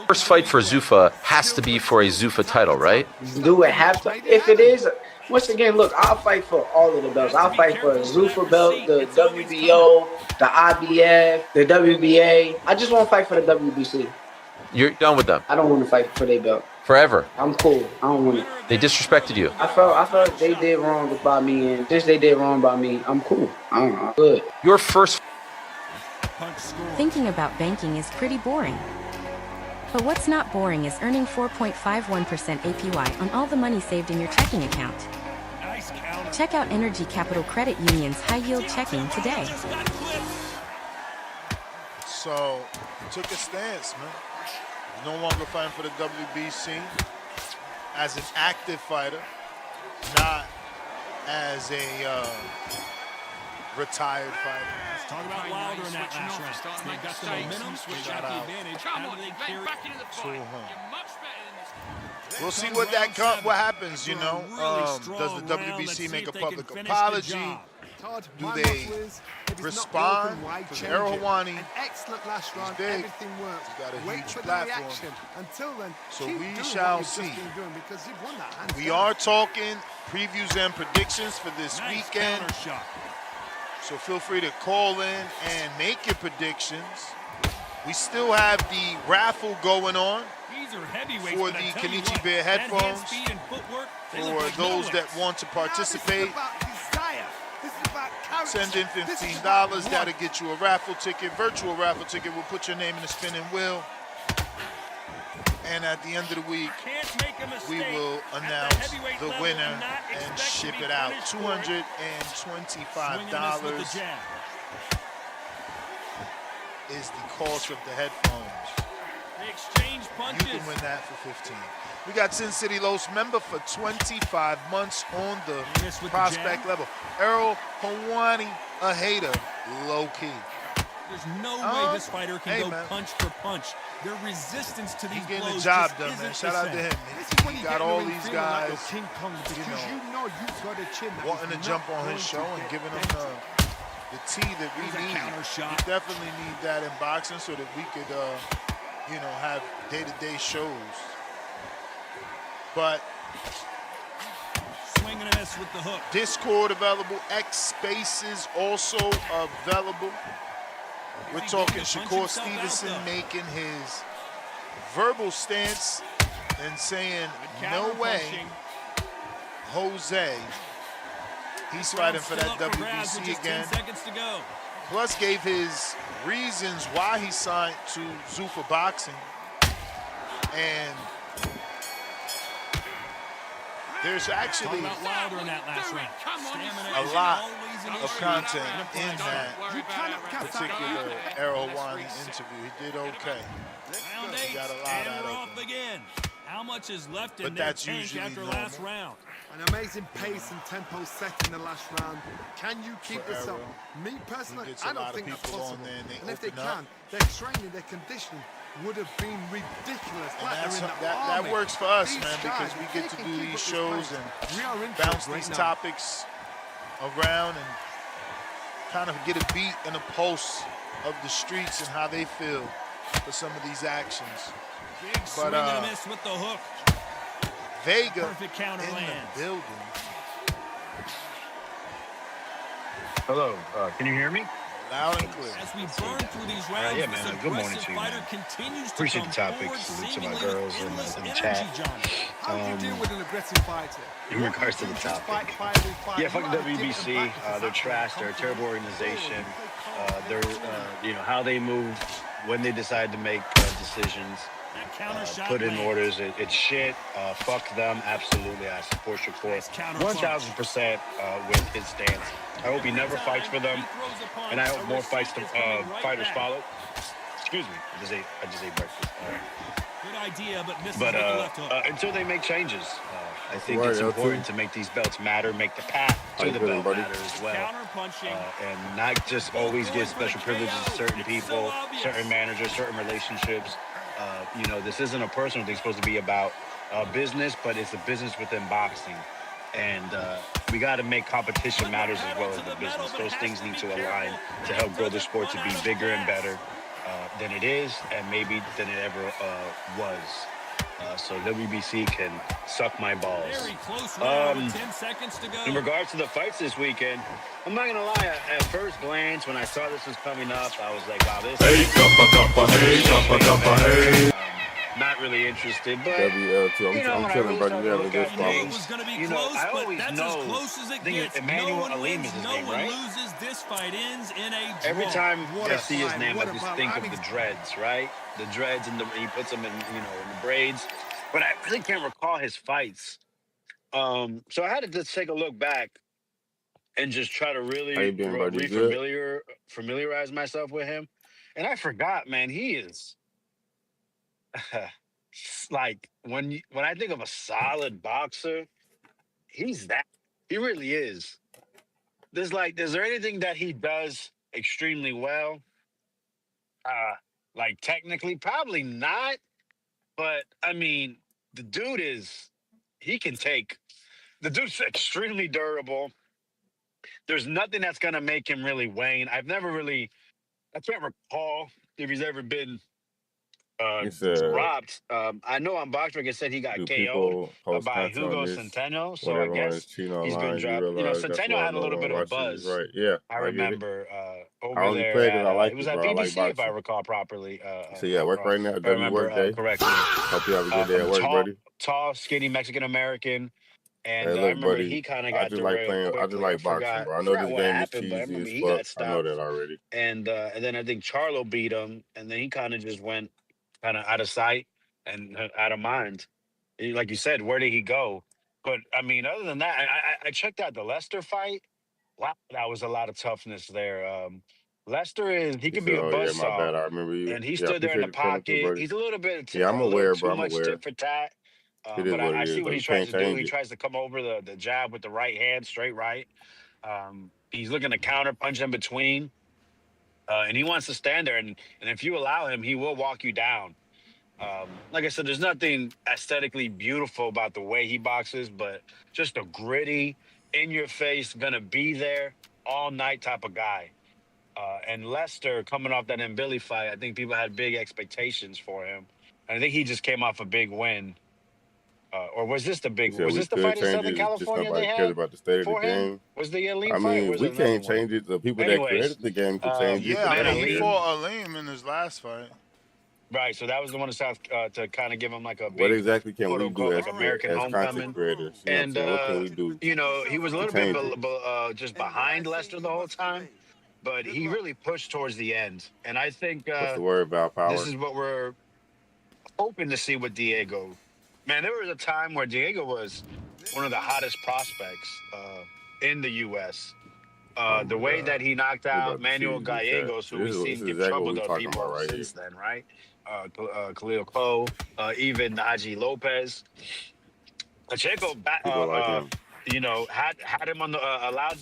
Speaker 10: First fight for Zuffa has to be for a Zuffa title, right?
Speaker 8: Do it have to? If it is, once again, look, I'll fight for all of the belts. I'll fight for the Zuffa belt, the WBO, the IBF, the WBA. I just want to fight for the WBC.
Speaker 10: You're done with them?
Speaker 8: I don't want to fight for their belt.
Speaker 10: Forever?
Speaker 8: I'm cool. I don't want it.
Speaker 10: They disrespected you?
Speaker 8: I felt they did wrong by me, and since they did wrong by me, I'm cool. I'm good.
Speaker 10: Your first...
Speaker 11: Thinking about banking is pretty boring. But what's not boring is earning 4.51% APY on all the money saved in your checking account. Check out Energy Capital Credit Union's high-yield checking today.
Speaker 1: So, he took a stance, man. He's no longer fighting for the WBC as an active fighter, not as a retired fighter.
Speaker 3: Let's talk about Wilder in that last round. They got the momentum, they got the advantage. How do they carry
Speaker 6: Back into the fight. You're much better than this.
Speaker 1: We'll see what happens, Does the WBC make a public apology? Do they respond? Because Errol Hawani is big. He's got a huge platform. So we shall see. We are talking previews and predictions for this weekend. So feel free to call in and make your predictions. We still have the raffle going on for the Kenichi Bear headphones. For those that want to participate, send in $15. That'll get you a raffle ticket, virtual raffle ticket. We'll put your name in the spinning wheel. And at the end of the week, we will announce the winner and ship it out. $225 is the cost of the headphones. You can win that for $15. We got Sin City Los member for 25 months on the prospect level. Errol Hawani, a hater, low key.
Speaker 3: There's no way this fighter can go punch for punch. Their resistance to these
Speaker 1: getting
Speaker 3: blows
Speaker 1: the job
Speaker 3: just
Speaker 1: done, man.
Speaker 3: isn't
Speaker 1: Shout out to him. He got all these guys, wanting to jump on his show and giving him the the tea that we need. We definitely need that in boxing so that we could, have day-to-day shows. But
Speaker 3: Swing and a miss with the hook.
Speaker 1: Discord available. X Spaces also available. We're talking Shakur Stevenson making his verbal stance and saying, no way, Jose. He's fighting for that WBC again. Plus gave his reasons why he signed to Zuffa Boxing. And there's actually a lot of content in that particular Arohawani interview. He did okay. He got a lot out of it.
Speaker 3: How much is left in
Speaker 1: But
Speaker 3: their
Speaker 1: that's
Speaker 3: tank
Speaker 1: usually
Speaker 3: after
Speaker 1: normal.
Speaker 3: last round?
Speaker 5: An amazing pace and tempo set in the last round. Can you keep this up? Me personally,
Speaker 1: gets
Speaker 5: I
Speaker 1: a
Speaker 5: don't
Speaker 1: lot of
Speaker 5: think that's
Speaker 1: people on
Speaker 5: possible.
Speaker 1: there and they
Speaker 5: if they
Speaker 1: open up.
Speaker 5: can, their training, their conditioning would have been ridiculous.
Speaker 1: And
Speaker 5: Like
Speaker 1: that's,
Speaker 5: they're in the
Speaker 1: that
Speaker 5: army.
Speaker 1: works for us,
Speaker 5: These
Speaker 1: man, because
Speaker 5: guys,
Speaker 1: we
Speaker 5: if
Speaker 1: get
Speaker 5: they
Speaker 1: to
Speaker 5: can
Speaker 1: do
Speaker 5: keep
Speaker 1: these
Speaker 5: up this
Speaker 1: shows
Speaker 5: pace,
Speaker 1: and
Speaker 5: we are in for a
Speaker 1: bounce
Speaker 5: great
Speaker 1: these
Speaker 5: night.
Speaker 1: topics around and kind of get a beat and a pulse of the streets and how they feel for some of these actions.
Speaker 3: Big swing and a miss with the hook.
Speaker 1: Vega
Speaker 3: Perfect counter
Speaker 1: in
Speaker 3: lands.
Speaker 1: the building.
Speaker 12: Hello, can you hear me?
Speaker 1: Loud and clear.
Speaker 3: As we burn through these rounds,
Speaker 12: yeah,
Speaker 3: this
Speaker 12: man. Good morning
Speaker 3: aggressive
Speaker 12: to you,
Speaker 3: fighter
Speaker 12: man.
Speaker 3: continues to
Speaker 12: Appreciate
Speaker 3: come
Speaker 12: the topics.
Speaker 3: forward
Speaker 12: Salute to my
Speaker 3: seemingly
Speaker 12: girls
Speaker 3: with
Speaker 12: in
Speaker 3: endless
Speaker 12: the
Speaker 3: energy,
Speaker 12: chat.
Speaker 3: John.
Speaker 5: How do you deal with an aggressive fighter?
Speaker 12: In regards to the topic, yeah, fuck WBC. They're trash. They're a terrible organization. They're, how they move, when they decide to make decisions, put in orders. It's shit. Fuck them. Absolutely. I support Shakur 1,000% with his stance. I hope he never fights for them, and I hope more fighters follow. Excuse me. I just ate breakfast.
Speaker 3: Good idea, but misses
Speaker 12: But
Speaker 3: with the left hook.
Speaker 12: until they make changes, I think it's important to make these belts matter, make the path to the belt matter as well, and not just always give special privileges to certain people, certain managers, certain relationships. This isn't a personal thing. It's supposed to be about business, but it's a business within boxing. And we got to make competition matters as well as the business. Those things need to align to help grow the sport to be bigger and better than it is, and maybe than it ever was. So WBC can suck my balls.
Speaker 3: Very close round with 10 seconds to go.
Speaker 12: In regards to the fights this weekend, I'm not gonna lie. At first glance, when I saw this was coming up, I was like, "Wow, this." Not really interested, but
Speaker 13: I'm chilling, buddy. You have a good
Speaker 3: It
Speaker 13: problem.
Speaker 3: was going to be
Speaker 12: You know,
Speaker 3: close,
Speaker 12: I
Speaker 3: but
Speaker 12: always
Speaker 3: that's
Speaker 12: know-
Speaker 3: as close as it
Speaker 12: I think
Speaker 3: gets.
Speaker 12: Emmanuel
Speaker 3: No one
Speaker 12: Alim
Speaker 3: wins,
Speaker 12: is his
Speaker 3: no
Speaker 12: name,
Speaker 3: one
Speaker 12: right?
Speaker 3: loses. This fight ends in a draw.
Speaker 12: Every time
Speaker 5: What
Speaker 12: I
Speaker 5: a
Speaker 12: see his
Speaker 5: fight.
Speaker 12: name,
Speaker 5: What
Speaker 12: I
Speaker 5: a
Speaker 12: just
Speaker 5: fight.
Speaker 12: think
Speaker 5: I
Speaker 12: of
Speaker 5: mean-
Speaker 12: the dreads, right? The dreads, and he puts them in the braids. But I really can't recall his fights. So I had to just take a look back and just try to
Speaker 13: How
Speaker 12: really
Speaker 13: you been, buddy? You good?
Speaker 12: familiarize myself with him. And I forgot, man, he is like when I think of a solid boxer, he's that. He really is. Is there anything that he does extremely well? Like technically, probably not. But I mean, the dude he can take. The dude's extremely durable. There's nothing that's gonna make him really wane. I can't recall if he's ever been
Speaker 13: He said,
Speaker 12: dropped. I know on BoxRec it said he got
Speaker 13: do
Speaker 12: KO'd
Speaker 13: people post
Speaker 12: by
Speaker 13: content on
Speaker 12: Hugo
Speaker 13: this
Speaker 12: Centeno. So
Speaker 13: when
Speaker 12: I
Speaker 13: everyone is
Speaker 12: guess
Speaker 13: cheating
Speaker 12: he's been
Speaker 13: online? You
Speaker 12: dropped.
Speaker 13: realize that's
Speaker 12: Centeno
Speaker 13: why
Speaker 12: had a
Speaker 13: no
Speaker 12: little
Speaker 13: one
Speaker 12: bit of a
Speaker 13: watches
Speaker 12: buzz.
Speaker 13: this, right? Yeah,
Speaker 12: I
Speaker 13: I get it.
Speaker 12: remember
Speaker 13: I
Speaker 12: over
Speaker 13: only
Speaker 12: there
Speaker 13: play because I
Speaker 12: at,
Speaker 13: like
Speaker 12: it was
Speaker 13: it,
Speaker 12: at
Speaker 13: bro. I like
Speaker 12: BBC, if I
Speaker 13: boxing.
Speaker 12: recall properly.
Speaker 13: So yeah, work right now.
Speaker 12: If I
Speaker 13: W
Speaker 12: remember
Speaker 13: work day.
Speaker 12: correctly.
Speaker 13: Hope you have a good day at work, buddy.
Speaker 12: Tall, skinny Mexican American. And
Speaker 13: Hey,
Speaker 12: I
Speaker 13: look,
Speaker 12: remember
Speaker 13: buddy.
Speaker 12: he kind of
Speaker 13: I
Speaker 12: got
Speaker 13: just like
Speaker 12: derailed
Speaker 13: playing. I just
Speaker 12: quickly.
Speaker 13: like boxing, bro. I know this
Speaker 12: what
Speaker 13: game is
Speaker 12: happened, but I
Speaker 13: cheesy
Speaker 12: remember
Speaker 13: as
Speaker 12: he
Speaker 13: fuck.
Speaker 12: got
Speaker 13: I know
Speaker 12: stopped.
Speaker 13: that already.
Speaker 12: And then I think Charlo beat him, and then he kind of just went kind of out of sight and out of mind. Like you said, where did he go? But I mean, other than that, I checked out the Lester fight. Wow, that was a lot of toughness there. Lester he
Speaker 13: He
Speaker 12: could
Speaker 13: said,
Speaker 12: be a
Speaker 13: "Oh yeah, my
Speaker 12: buzzsaw,
Speaker 13: bad. I remember you.
Speaker 12: and he
Speaker 13: Yeah, I
Speaker 12: stood there in
Speaker 13: appreciate
Speaker 12: the
Speaker 13: you calling too,
Speaker 12: pocket.
Speaker 13: buddy.
Speaker 12: He's a little bit
Speaker 13: Yeah, I'm
Speaker 12: a little
Speaker 13: aware,
Speaker 12: too
Speaker 13: bro. I'm
Speaker 12: much
Speaker 13: aware.
Speaker 12: tit for tat.
Speaker 13: It is
Speaker 12: But
Speaker 13: what it
Speaker 12: I
Speaker 13: is,
Speaker 12: see
Speaker 13: though.
Speaker 12: what he
Speaker 13: You
Speaker 12: tries
Speaker 13: can't
Speaker 12: to do.
Speaker 13: change
Speaker 12: He
Speaker 13: it.
Speaker 12: tries to come over the jab with the right hand, straight right. He's looking to counter punch in between, and he wants to stand there. And if you allow him, he will walk you down. Like I said, there's nothing aesthetically beautiful about the way he boxes, but just a gritty, in your face, gonna be there all night type of guy. And Lester coming off that Billy fight, I think people had big expectations for him. And I think he just came off a big win. Or was this the
Speaker 13: You
Speaker 12: big?
Speaker 13: said
Speaker 12: Was
Speaker 13: we
Speaker 12: this the
Speaker 13: could
Speaker 12: fight in
Speaker 13: change
Speaker 12: Southern
Speaker 13: it. It's just
Speaker 12: California they
Speaker 13: nobody cares
Speaker 12: had
Speaker 13: about the state of the
Speaker 12: for him?
Speaker 13: game.
Speaker 12: Was the Aleem
Speaker 13: I
Speaker 12: fight? Or
Speaker 13: mean,
Speaker 12: was
Speaker 13: we
Speaker 12: it another
Speaker 13: can't
Speaker 12: one?
Speaker 13: change it. The people that
Speaker 12: Anyways,
Speaker 13: created the game can change it.
Speaker 1: Yeah, I
Speaker 12: Man,
Speaker 1: mean, he
Speaker 12: Aleem.
Speaker 1: fought Aleem in his last fight.
Speaker 12: Right, so that was the one in South to kind of give him like a
Speaker 13: What
Speaker 12: big
Speaker 13: exactly can
Speaker 12: quote
Speaker 13: we do
Speaker 12: unquote like
Speaker 13: as
Speaker 12: American
Speaker 13: as content
Speaker 12: homecoming.
Speaker 13: creators? You know what I'm
Speaker 12: And
Speaker 13: saying? What can we do
Speaker 12: you know, he was a
Speaker 13: to
Speaker 12: little bit
Speaker 13: change it?
Speaker 12: just behind Lester the whole time, but he really pushed towards the end. And I think
Speaker 13: What's the word about
Speaker 12: this
Speaker 13: power?
Speaker 12: is what we're hoping to see with Diego. Man, there was a time where Diego was one of the hottest prospects in the U.S.
Speaker 13: Oh
Speaker 12: The
Speaker 13: my
Speaker 12: way
Speaker 13: God.
Speaker 12: that he knocked
Speaker 13: We
Speaker 12: out
Speaker 13: about to see
Speaker 12: Manuel
Speaker 13: this in the chat.
Speaker 12: Gallegos,
Speaker 13: See,
Speaker 12: who we've
Speaker 13: this
Speaker 12: seen
Speaker 13: is
Speaker 12: give
Speaker 13: exactly what
Speaker 12: trouble
Speaker 13: we're
Speaker 12: to
Speaker 13: talking about
Speaker 12: people
Speaker 13: right here.
Speaker 12: since then, right? Khalil Cole, even Najee Lopez. Pacheco,
Speaker 13: People like him.
Speaker 12: you know, had him on the allowed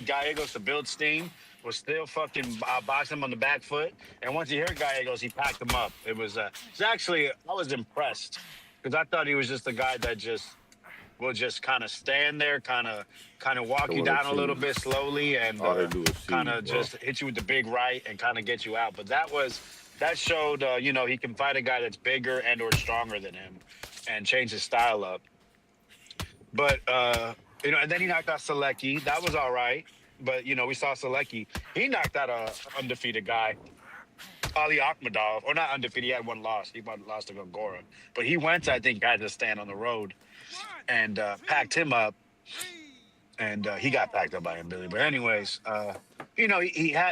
Speaker 12: Gallegos to build steam. Was still fucking boxing him on the back foot, and once he heard Gallegos, he packed him up. It's actually I was impressed because I thought he was just a guy that just will just kind of stand there, kind of walk
Speaker 13: They
Speaker 12: you
Speaker 13: want
Speaker 12: down
Speaker 13: to
Speaker 12: a little
Speaker 13: cheese.
Speaker 12: bit slowly, and
Speaker 13: All they do is
Speaker 12: kind
Speaker 13: cheese,
Speaker 12: of
Speaker 13: bro.
Speaker 12: just hit you with the big right and kind of get you out. But that showed, you know, he can fight a guy that's bigger and or stronger than him, and change his style up. But you know, and then he knocked out Selecki. That was all right. But you know, we saw Selecki. He knocked out a undefeated guy, Ali Akhmadov, or not undefeated. He had one loss. He lost to Gongora, but he went to, I think, had to stand on the road and packed him up, and he got packed up by him, Billy. But anyways, you know,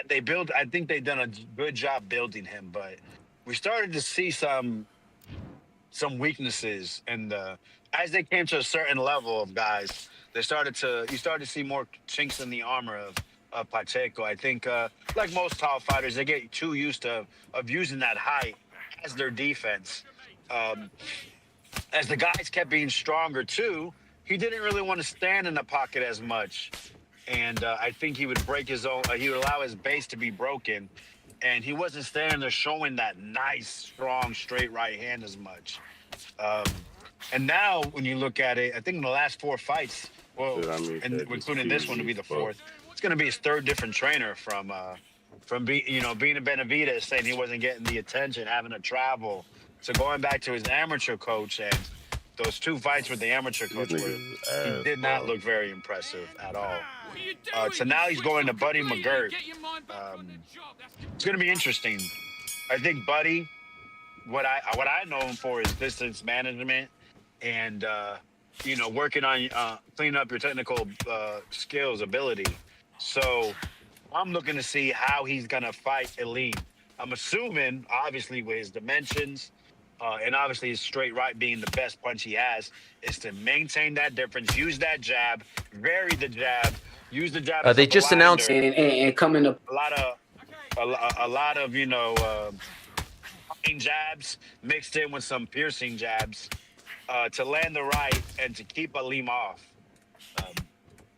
Speaker 12: they built. I think they done a good job building him, but we started to see some weaknesses, and as they came to a certain level of guys, you started to see more chinks in the armor of Pacheco. I think, like most tall fighters, they get too used to of using that height as their defense. As the guys kept being stronger too, he didn't really want to stand in the pocket as much, and I think he would break his own. He would allow his base to be broken, and he wasn't standing there showing that nice, strong, straight right hand as much. And now, when you look at it, I think in the last 4 fights, well,
Speaker 13: Shit, I mean,
Speaker 12: and
Speaker 13: that just
Speaker 12: including this one to be the
Speaker 13: cheese, bro.
Speaker 12: 4th, it's going to be his 3rd different trainer from being a Benavidez, saying he wasn't getting the attention, having to travel, to going back to his amateur coach, and those 2 fights with the amateur coach
Speaker 13: These
Speaker 12: where
Speaker 13: niggas is
Speaker 12: he
Speaker 13: ass,
Speaker 12: did not
Speaker 13: bro.
Speaker 12: look very impressive at all. So now he's going to Buddy McGirt. It's going to be interesting. I think Buddy, what I know him for is distance management and you know, working on cleaning up your technical skills, ability. So I'm looking to see how he's gonna fight Elite. I'm assuming, obviously, with his dimensions and obviously his straight right being the best punch he has, is to maintain that difference, use that jab, vary the jab, use the jab.
Speaker 10: They just announced
Speaker 8: and coming up
Speaker 12: a lot of you know jabs mixed in with some piercing jabs to land the right and to keep Aleem off.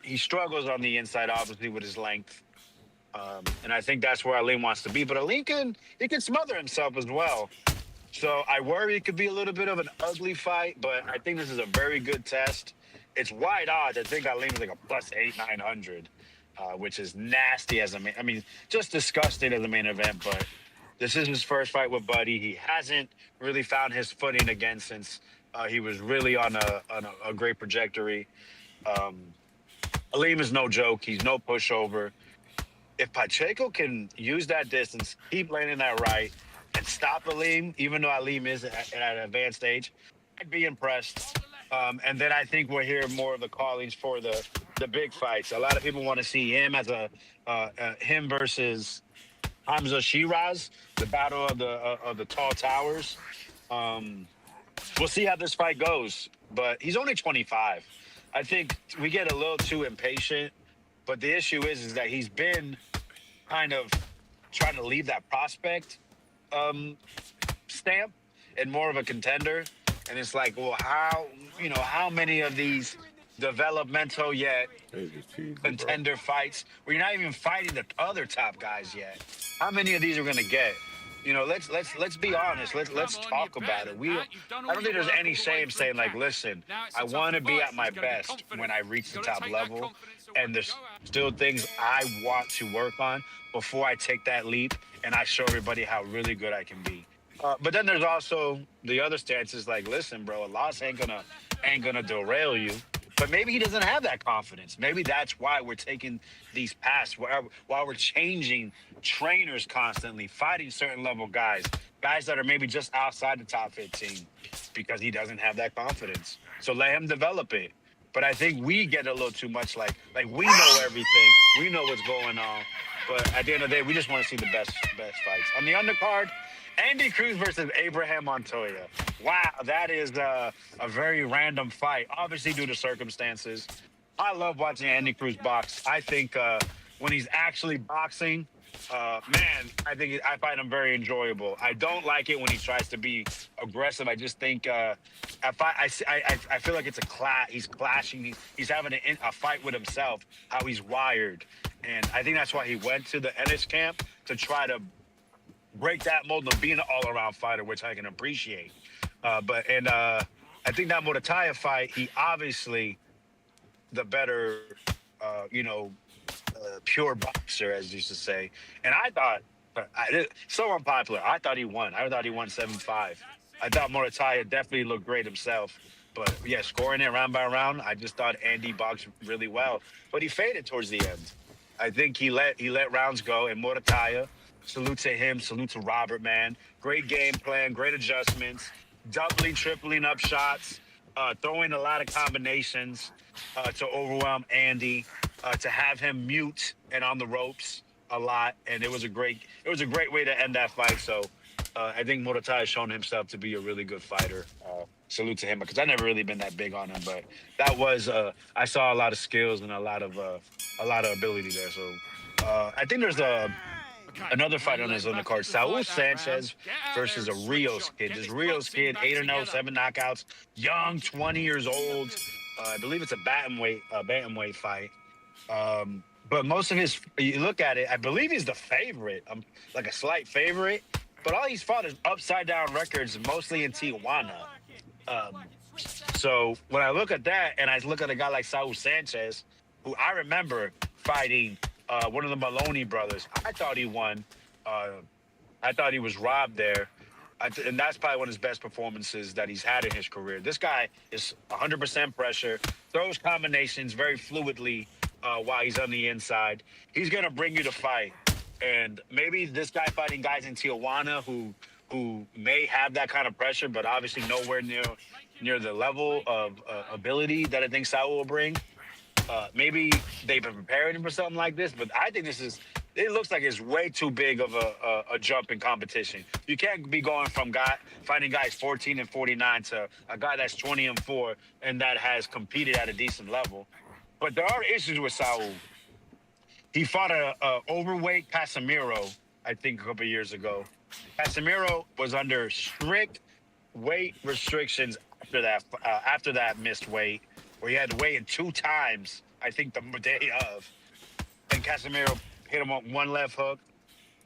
Speaker 12: He struggles on the inside, obviously, with his length. And I think that's where Aleem wants to be. But Aleem can smother himself as well. So I worry it could be a little bit of an ugly fight, but I think this is a very good test. It's wide odds. I think Aleem is like a plus 8,900, which is nasty as a main. I mean, just disgusting as a main event. But this is his first fight with Buddy. He hasn't really found his footing again since he was really on a great trajectory. Aleem is no joke. He's no pushover. If Pacheco can use that distance, keep landing that right, and stop Aleem, even though Aleem is at an advanced age, I'd be impressed. And then I think we'll hear more of the callings for the big fights. A lot of people want to see him as him versus Hamza Shiraz, the battle of the tall towers. We'll see how this fight goes, but he's only 25. I think we get a little too impatient, but the issue is that he's been kind of trying to leave that prospect stamp and more of a contender. And it's like, well, how many of these developmental yet contender fights where you're not even fighting the other top guys yet? How many of these are going to get? let's be honest. Let's talk about it. I don't think there's any shame saying like, listen, I want to be at my best when I reach the top level, and there's still things I want to work on before I take that leap and I show everybody how really good I can be. But then there's also the other stances like, listen, bro, a loss ain't gonna derail you. But maybe he doesn't have that confidence. Maybe that's why we're taking these paths while we're changing trainers constantly, fighting certain level guys that are maybe just outside the top 15 because he doesn't have that confidence. So let him develop it. But I think we get a little too much like we know everything. We know what's going on. But at the end of the day, we just want to see the best fights. On the undercard, Andy Cruz versus Abraham Montoya. Wow, that is a very random fight, obviously due to circumstances. I love watching Andy Cruz box. I think when he's actually boxing, man, I find him very enjoyable. I don't like it when he tries to be aggressive. I just think I feel like it's he's clashing. He's having a fight with himself, how he's wired. And I think that's why he went to the Ennis camp to try to break that mold of being an all-around fighter, which I can appreciate. I think that Morataya fight, he obviously the better, pure boxer, as you used to say. And I thought, so unpopular. I thought he won. I thought he won 7-5. I thought Morataya definitely looked great himself. But yeah, scoring it round by round, I just thought Andy boxed really well. But he faded towards the end. I think he let rounds go. And Morataya, salute to him, salute to Robert, man. Great game plan, great adjustments, doubling, tripling up shots, throwing a lot of combinations to overwhelm Andy, to have him mute and on the ropes a lot, and it was a great way to end that fight. So I think Morataya has shown himself to be a really good fighter. Salute to him, because I've never really been that big on him, but that was I saw a lot of skills and a lot of ability there. So I think there's another fight on the card. Saul Sanchez versus a Rios kid. This Rios kid, 8-0, 7 knockouts, young, 20 years old. I believe it's a bantamweight fight. But most of you look at it, I believe he's the favorite. Like a slight favorite. But all he's fought is upside down records, mostly in Tijuana. So when I look at that, and I look at a guy like Saul Sanchez, who I remember fighting one of the Maloney brothers, I thought he won. I thought he was robbed there. And that's probably one of his best performances that he's had in his career. This guy is 100% pressure, throws combinations very fluidly while he's on the inside. He's going to bring you to fight. And maybe this guy fighting guys in Tijuana who may have that kind of pressure, but obviously nowhere near the level of ability that I think Saul will bring. Maybe they've been preparing him for something like this, but I think it looks like it's way too big of a jump in competition. You can't be going from fighting guys 14 and 49 to a guy that's 20 and 4 and that has competed at a decent level. But there are issues with Saul. He fought a overweight Casemiro, I think, a couple years ago. Casemiro was under strict weight restrictions after that missed weight, where he had to weigh in 2 times, I think the day of. And Casemiro hit him on one left hook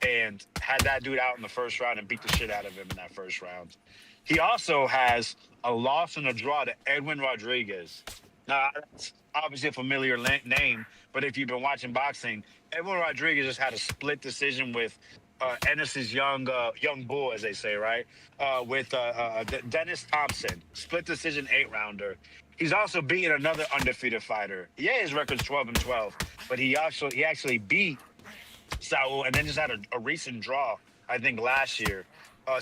Speaker 12: and had that dude out in the first round and beat the shit out of him in that first round. He also has a loss and a draw to Edwin Rodriguez. Now, that's obviously a familiar name, but if you've been watching boxing, Edwin Rodriguez just had a split decision with Ennis's young bull, as they say, right? With Dennis Thompson, split decision 8-rounder. He's also beaten another undefeated fighter. Yeah, his record's 12-12, but he actually beat Saul and then just had a recent draw, I think, last year.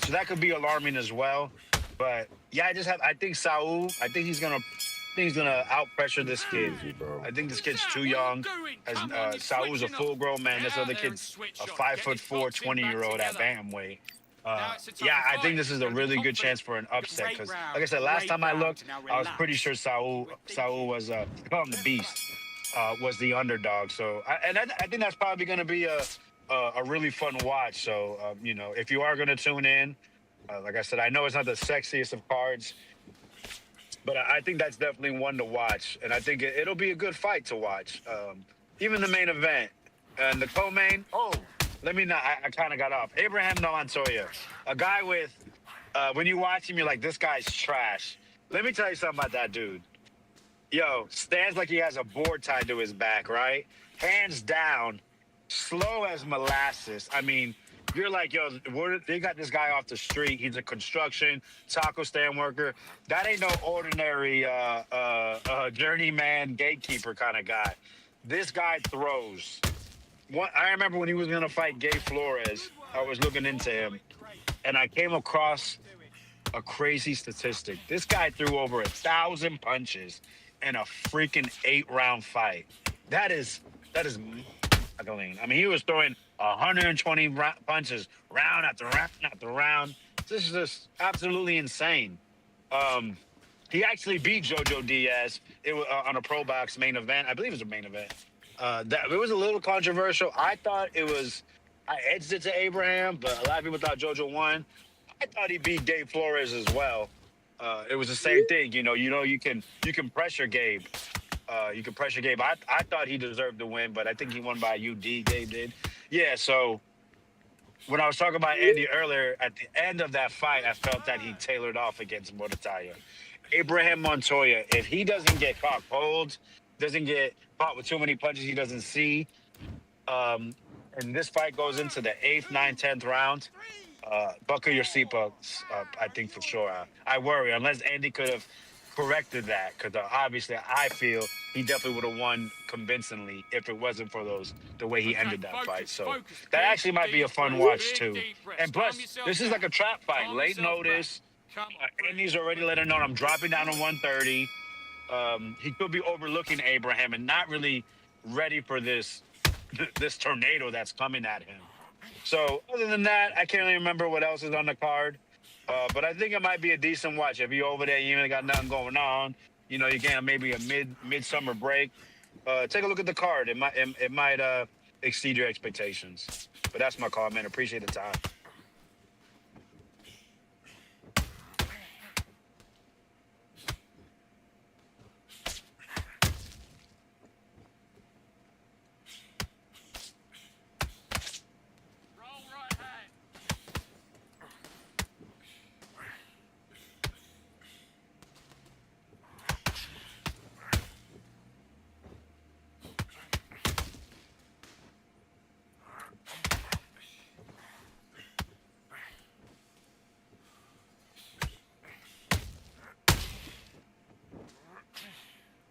Speaker 12: So that could be alarming as well. But yeah, I think Saul, I think he's gonna out pressure this kid. I think this kid's too young. Saul's a full grown man. This other kid's a 5'4", 20-year-old at bantamweight. I think this is a really good chance for an upset because, like I said, last time I looked, I was pretty sure Saul was calling the beast, was the underdog. So I think that's probably going to be a really fun watch. So if you are going to tune in, like I said, I know it's not the sexiest of cards, but I think that's definitely one to watch, and I think it'll be a good fight to watch. Even the main event and the co-main. Oh, let me not. I kind of got off. Abraham Montoya, a guy with, when you watch him, you're like, this guy's trash. Let me tell you something about that dude. Yo, stands like he has a board tied to his back, right? Hands down, slow as molasses. I mean, you're like, yo, they got this guy off the street. He's a construction taco stand worker. That ain't no ordinary journeyman gatekeeper kind of guy. This guy throws. I remember when he was gonna fight Gay Flores, I was looking into him, and I came across a crazy statistic. This guy threw over 1,000 punches in a freaking 8-round fight. That is muggling. I mean, he was throwing 120 punches round after round after round. This is just absolutely insane. He actually beat Jojo Diaz. It was on a pro box main event. I believe it was a main event. It was a little controversial. I edged it to Abraham, but a lot of people thought Jojo won. I thought he beat Gabe Flores as well. It was the same thing. You can pressure Gabe. You can pressure Gabe. I thought he deserved to win, but I think he won by UD. Gabe did. Yeah. So when I was talking about Andy earlier, at the end of that fight, I felt that he tailored off against Motataya. Abraham Montoya, if he doesn't get caught cold, doesn't get caught with too many punches he doesn't see, and this fight goes into the 8th, 9th, 10th round, buckle your seatbelts up, I think for sure. I worry, unless Andy could have corrected that, because obviously I feel he definitely would have won convincingly if it wasn't for the way he ended that fight. So that actually might be a fun watch too. And plus, this is like a trap fight, late notice. Andy's already let him know I'm dropping down to 130. He could be overlooking Abraham and not really ready for this tornado that's coming at him. So other than that, I can't really remember what else is on the card. But I think it might be a decent watch. If you're over there, you ain't got nothing going on. You getting maybe a midsummer break. Take a look at the card. It might exceed your expectations. But that's my call, man. Appreciate the time.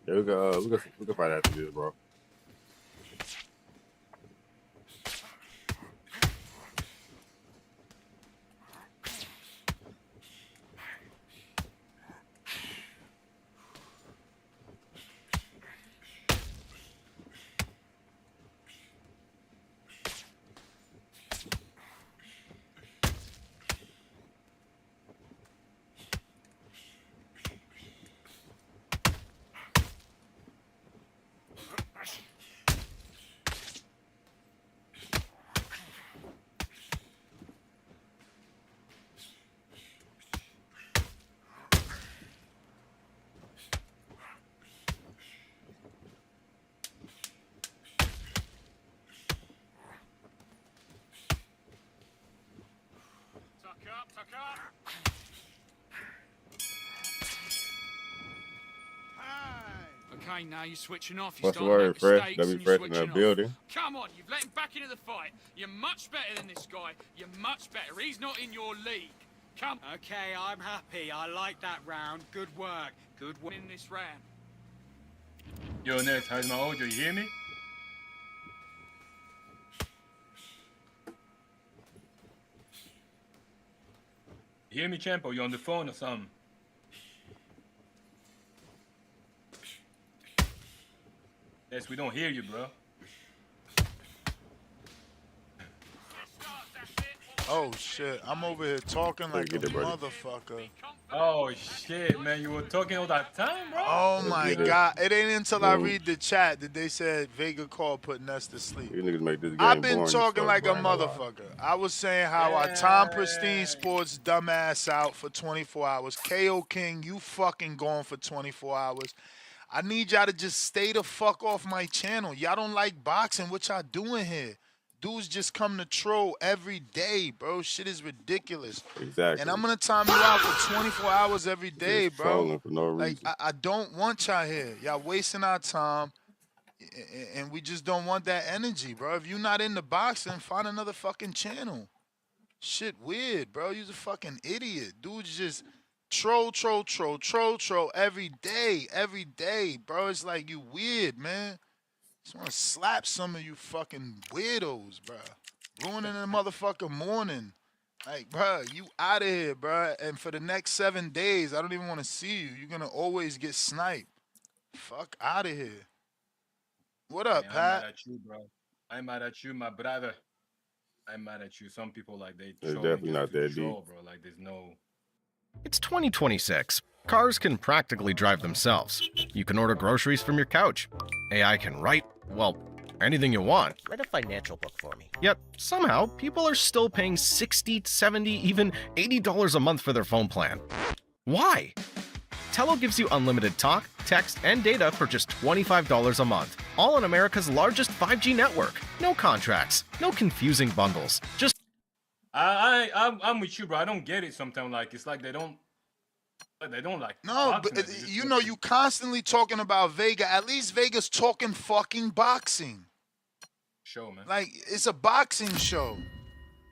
Speaker 13: Yeah, we can fight after this, bro.
Speaker 6: Tuck up. Okay, now you're switching off. You're
Speaker 13: What's the
Speaker 6: starting
Speaker 13: word,
Speaker 6: to make
Speaker 13: Fresh?
Speaker 6: mistakes
Speaker 13: W
Speaker 6: and you're
Speaker 13: Fresh in the
Speaker 6: switching off.
Speaker 13: building.
Speaker 6: Come on, you've let him back into the fight. You're much better than this guy. You're much better. He's not in your league. Come.
Speaker 4: Okay, I'm happy. I like that round. Good work. Good work
Speaker 6: In this round.
Speaker 14: Yo, Ness, how's my audio? You hear me? You hear me, Champo? You on the phone or something? Yes, we don't hear you, bro.
Speaker 1: Oh shit, I'm over here talking like a motherfucker.
Speaker 14: Oh shit, man, you were talking all that time, bro?
Speaker 1: Oh my god, it ain't until I read the chat that they said Vega called put Ness to sleep.
Speaker 13: You niggas make this game
Speaker 1: I've been
Speaker 13: boring
Speaker 1: talking like a
Speaker 13: bro.
Speaker 1: motherfucker. I was saying how I Tom Pristine Sports dumbass out for 24 hours. KO King, you fucking gone for 24 hours. I need y'all to just stay the fuck off my channel. Y'all don't like boxing. What y'all doing here? Dudes just come to troll every day, bro. Shit is ridiculous.
Speaker 13: Exactly.
Speaker 1: And I'm gonna time you out for 24 hours every day,
Speaker 13: Just
Speaker 1: bro.
Speaker 13: trolling for no
Speaker 1: Like
Speaker 13: reason.
Speaker 1: I don't want y'all here. Y'all wasting our time, and we just don't want that energy, bro. If you're not into boxing, find another fucking channel. Shit weird, bro. You's a fucking idiot. Dudes just troll every day, bro. It's like you weird, man. Just want to slap some of you fucking weirdos, bro. Ruining the motherfucking morning. Like, bro, you out of here, bro. And for the next 7 days, I don't even want to see you. You're going to always get sniped. Fuck out of here. What up,
Speaker 14: I'm
Speaker 1: Pat?
Speaker 14: mad at you, bro. I'm mad at you, my brother. I'm mad at you. Some people, like, they
Speaker 13: It's
Speaker 14: troll
Speaker 13: definitely
Speaker 14: just
Speaker 13: not
Speaker 14: to
Speaker 13: that
Speaker 14: troll,
Speaker 13: deep.
Speaker 14: bro. Like, there's no...
Speaker 15: It's 2026. Cars can practically drive themselves. You can order groceries from your couch. AI can write, well, anything you want.
Speaker 16: Write a financial book for me.
Speaker 15: Yet, somehow, people are still paying $60, $70, even $80 a month for their phone plan. Why? Tello gives you unlimited talk, text, and data for just $25 a month. All on America's largest 5G network. No contracts, no confusing bundles. Just
Speaker 14: I'm with you, bro. I don't get it sometimes. Like, it's like they don't like...
Speaker 1: No,
Speaker 14: boxing,
Speaker 1: but
Speaker 14: they just
Speaker 1: you
Speaker 14: want
Speaker 1: know,
Speaker 14: to-
Speaker 1: you constantly talking about Vega. At least Vega's talking fucking boxing.
Speaker 14: Show, man.
Speaker 1: Like, it's a boxing show.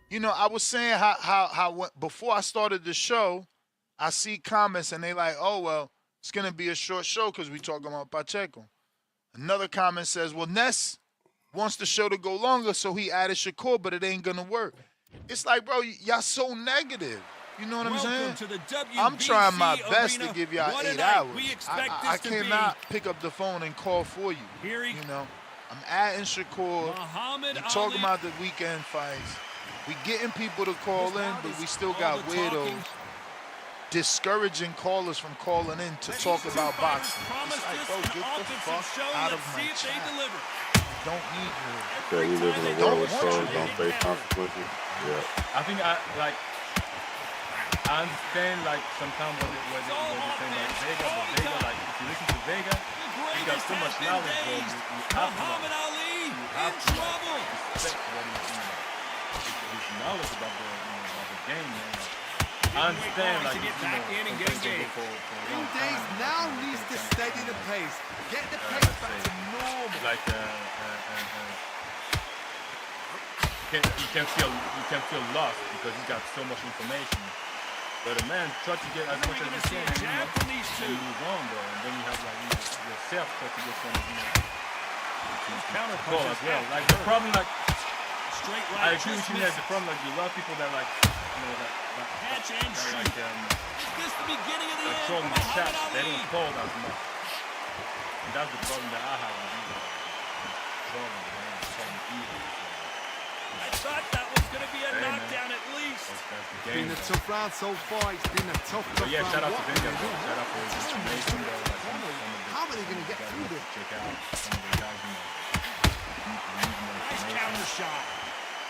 Speaker 1: You know, I was saying how before I started the show, I see comments and they like, oh, well, it's going to be a short show because we talking about Pacheco. Another comment says, well, Ness wants the show to go longer, so he added Shakur, but it ain't going to work. It's like, bro, y'all so negative. You know what I'm saying? I'm trying my best to give y'all 8 hours. I cannot pick up the phone and call for you. You know, I'm adding Shakur. We talking about the weekend fights. We getting people to call in, but we still got weirdos discouraging callers from calling in to talk about boxing. It's like, bro, get the fuck out of my chat. Don't need you.
Speaker 13: Okay, we live in a world where trolls don't face consequences. Yeah.
Speaker 14: I think I understand, like, sometimes what they're saying about Vega, but Vega, like, if you listen to Vega, he got so much knowledge, bro. You have to, like, respect what his knowledge about the game, man. I understand, like,
Speaker 5: Days now needs to steady the pace. Get the pace back to normal.
Speaker 14: Like, you can feel lost because he's got so much information. But a man try to get as much as you can, and move on, bro. And then you have, like, yourself try to get some, counter as well. Like, the problem, like, I agree with you, Ned. The problem, like, you love people that, like,
Speaker 3: Catch and shoot.
Speaker 14: like,
Speaker 3: Is this the beginning of the end?
Speaker 14: controlling the chat. They don't call as much. And that's the problem that I have with you.
Speaker 3: I thought that was going to be a knockdown at least.
Speaker 5: It's been a tough round so far. It's been a tough
Speaker 14: But yeah,
Speaker 5: round.
Speaker 14: shout out to
Speaker 5: What
Speaker 14: Vega,
Speaker 5: will
Speaker 14: bro.
Speaker 5: they do?
Speaker 14: Shout out for his information, bro. Like, some of the
Speaker 5: How are they going to get through this?
Speaker 14: check out some of the guys,
Speaker 3: Nice counter shot.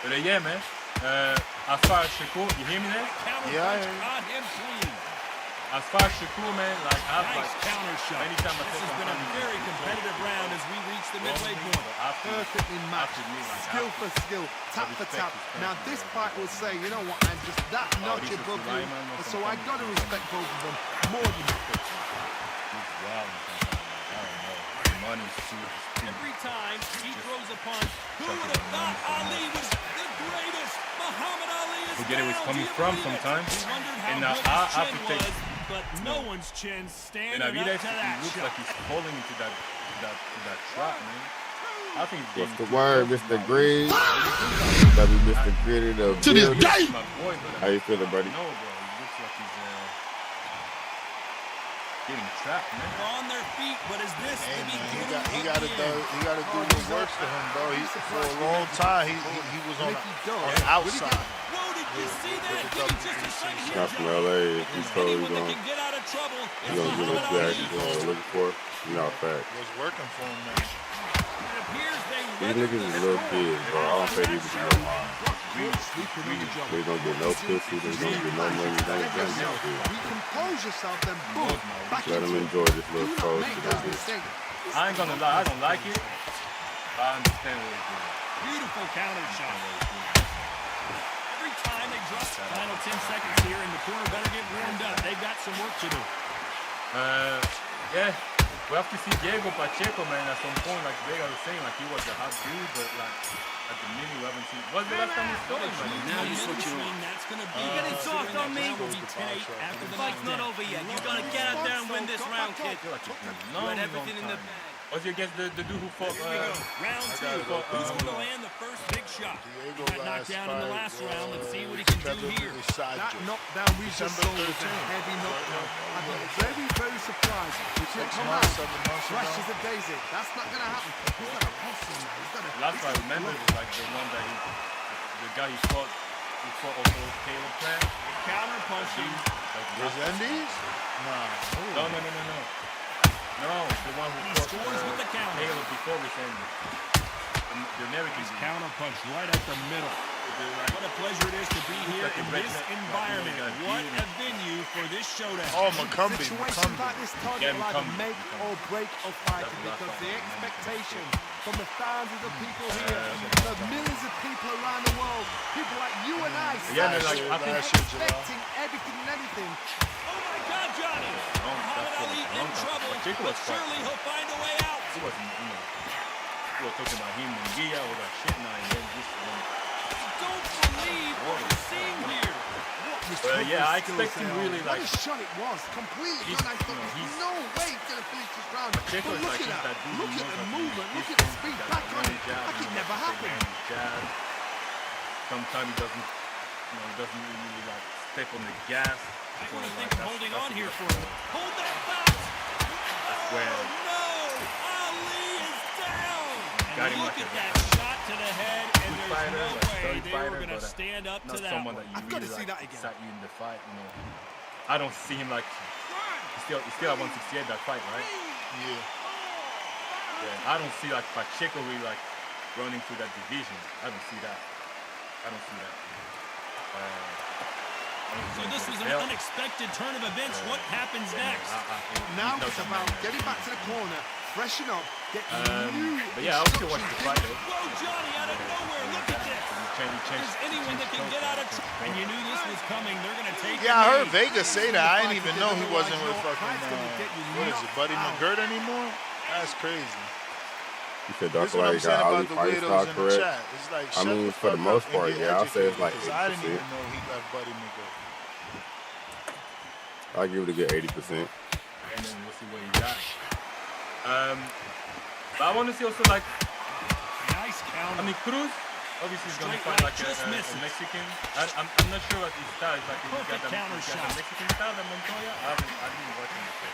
Speaker 14: But yeah, man. As far as Shakur, you hear me there?
Speaker 3: Yeah. Caught him clean.
Speaker 14: As far as Shakur, man, like, I've
Speaker 3: Nice
Speaker 14: like,
Speaker 3: counter shot.
Speaker 14: anytime I
Speaker 3: This
Speaker 14: take
Speaker 3: has been a very competitive round as we reach the midway point.
Speaker 5: Perfectly matched. Skill for skill, tap for tap. Now this fight will say, you know what, I'm just that notch above you, and so I got to respect both of them more than that.
Speaker 3: Every time he throws a punch, who would have thought Ali was the greatest? Muhammad Ali is
Speaker 14: Forget it was
Speaker 3: down.
Speaker 14: coming
Speaker 3: Do you
Speaker 14: from
Speaker 3: believe it?
Speaker 14: sometimes.
Speaker 3: We wondered
Speaker 14: And
Speaker 3: how
Speaker 14: now
Speaker 3: good
Speaker 14: I
Speaker 3: his
Speaker 14: have
Speaker 3: chin
Speaker 14: to take.
Speaker 3: was, but no one's chin standing
Speaker 14: And
Speaker 3: up
Speaker 14: Aviles,
Speaker 3: to that
Speaker 14: he looks
Speaker 3: shot.
Speaker 14: like he's falling into that trap, man. I think it's
Speaker 13: What's the
Speaker 14: getting
Speaker 13: word,
Speaker 14: too
Speaker 13: Mr.
Speaker 14: close.
Speaker 13: Grid? Love you, Mr. Grid. To this day.
Speaker 14: My boy, but
Speaker 13: How you feeling, buddy?
Speaker 14: No, bro. He looks like he's getting trapped, man.
Speaker 3: They're on their feet, but is this
Speaker 1: Hey,
Speaker 3: the
Speaker 1: man,
Speaker 3: beginning
Speaker 1: he
Speaker 3: of
Speaker 1: got to
Speaker 3: the
Speaker 1: do
Speaker 3: end?
Speaker 1: what works for him, bro. For a long time, he was on the outside.
Speaker 3: Whoa, did you see that? Give me just a second here,
Speaker 13: Not from
Speaker 3: Joe.
Speaker 13: LA. If you told
Speaker 3: Anyone that
Speaker 13: you
Speaker 3: can get out of trouble is
Speaker 13: gonna get
Speaker 3: Muhammad
Speaker 13: us back,
Speaker 3: Ali.
Speaker 13: you know what we're looking for. You know, fact.
Speaker 1: Was working for him, man.
Speaker 3: It appears they
Speaker 13: These niggas is little kids, bro. I don't pay these niggas no mind. They don't get no pussy, they don't get no money, they ain't got no shit.
Speaker 5: Recompose yourself, then boom, back
Speaker 13: Let them
Speaker 5: into it.
Speaker 13: enjoy this little
Speaker 5: Do not
Speaker 13: troll
Speaker 5: make
Speaker 13: shit
Speaker 5: that
Speaker 13: they do.
Speaker 5: mistake.
Speaker 14: I ain't gonna lie, I don't like it, but I understand what he's doing.
Speaker 3: Beautiful counter shot. Every time they drop final 10 seconds here, and the corner better get warmed up. They've got some work to do.
Speaker 14: Yeah, we have to see Diego Pacheco, man, at some point, like Vega was saying, like he was a hot dude, but like at the minute we haven't seen. What's the last time we saw him?
Speaker 4: Now you switch it on.
Speaker 3: That's going to be
Speaker 4: You getting soft on me?
Speaker 3: after
Speaker 4: The fight's not over yet. You gotta get out there and win this round, kid. You had everything in the bag.
Speaker 14: Was he against the dude who fought?
Speaker 3: Round two. Who's going to land the first big shot? He got knocked down in the last round. Let's see what he can do here.
Speaker 5: That knockdown we just saw was a heavy knockdown. I'd be very, very surprised if it come out fresh as a daisy. That's not going to happen. He's got a hustle now. He's got a...
Speaker 14: Last I remember was like the one that the guy he fought also Caleb Plant.
Speaker 3: Counter punching.
Speaker 1: Resendiz?
Speaker 14: No. No, the one who fought Caleb before Resendiz. The American
Speaker 3: counter punch right at the middle. What a pleasure it is to be here in this environment. What a venue for this showdown.
Speaker 1: Oh, McCumbee.
Speaker 5: Situations like this target like make or break a fighter because the expectation from the thousands of people here, the millions of people around the world, people like you and I, expecting everything and anything.
Speaker 3: Oh my God, Johnny! Muhammad Ali in trouble, but surely he'll find a way out.
Speaker 14: He wasn't, we were talking about him and Gia, all that shit now, and then this one.
Speaker 3: Don't believe what we're seeing here.
Speaker 5: Yeah,
Speaker 14: I expect him really like.
Speaker 5: What a shot it was, completely done. I thought there's no way he's gonna finish this round. But look at that, look at the movement, look at the speed back on it. Like it never happened.
Speaker 14: Sometimes he doesn't, he doesn't really like step on the gas.
Speaker 3: I want to think of holding on here for him. Hold that box.
Speaker 14: Where
Speaker 3: no, Ali is down.
Speaker 14: got him
Speaker 3: look
Speaker 14: like
Speaker 3: at that shot to the head, and there's no way they were going to stand up to that one.
Speaker 5: I've got to see that again.
Speaker 14: Sat you in the fight, I don't see him like. He's still at 168 that fight, right? Yeah. I don't see like Pacheco really like running through that division. I don't see that.
Speaker 3: So this was an unexpected turn of events. What happens next?
Speaker 5: Now it's about getting back to the corner, freshen up, get new.
Speaker 14: But yeah, I'll still watch the fight though.
Speaker 3: Whoa, Johnny, out of nowhere! Look at this. There's anyone that can get out of trouble. And you knew this was coming. They're going to take.
Speaker 1: Yeah, I heard Vegas say that. I didn't even know he wasn't with fucking. What is it, Buddy McGirt anymore? That's crazy.
Speaker 13: You said Dark Light got Ali fight style correct.
Speaker 1: Like,
Speaker 13: I mean, for the most part, yeah, I'll say it's like 80%.
Speaker 1: I didn't even know he left Buddy McGirt.
Speaker 13: I'll give it a good 80%.
Speaker 14: And then we'll see what he got. But I want to see also like.
Speaker 3: Nice counter.
Speaker 14: I mean, Cruz obviously is going to fight like a Mexican. I'm not sure what his style is like. He's got the Mexican style, the Montoya. I didn't watch him before.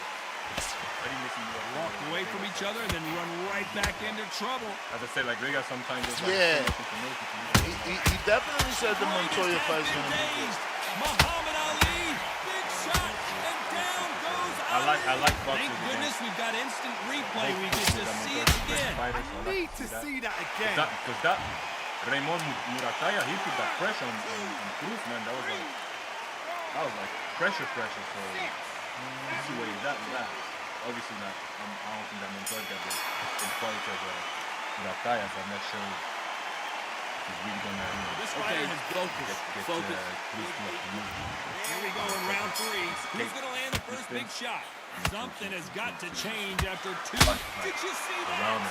Speaker 14: I didn't listen to what
Speaker 3: walk away from each other and then run right back into trouble.
Speaker 14: As I said, like Riga sometimes.
Speaker 1: Yeah. He definitely said the Montoya fight is going to be good.
Speaker 3: Muhammad Ali, big shot, and down goes Ali.
Speaker 14: I like boxing.
Speaker 3: Thank goodness we've got instant replay. We get to see it again.
Speaker 5: I need to see that again.
Speaker 14: Because that Raymond Murataya, he put that pressure on Cruz, man. That was like pressure. So let's see where he's at with that. Obviously not. I don't think that Montoya got the quality of Murataya, so I'm not sure he's really gonna.
Speaker 3: This fighter has focus. Here we go in round 3. Who's gonna land the first big shot? Something has got to change after 2. Did you see that?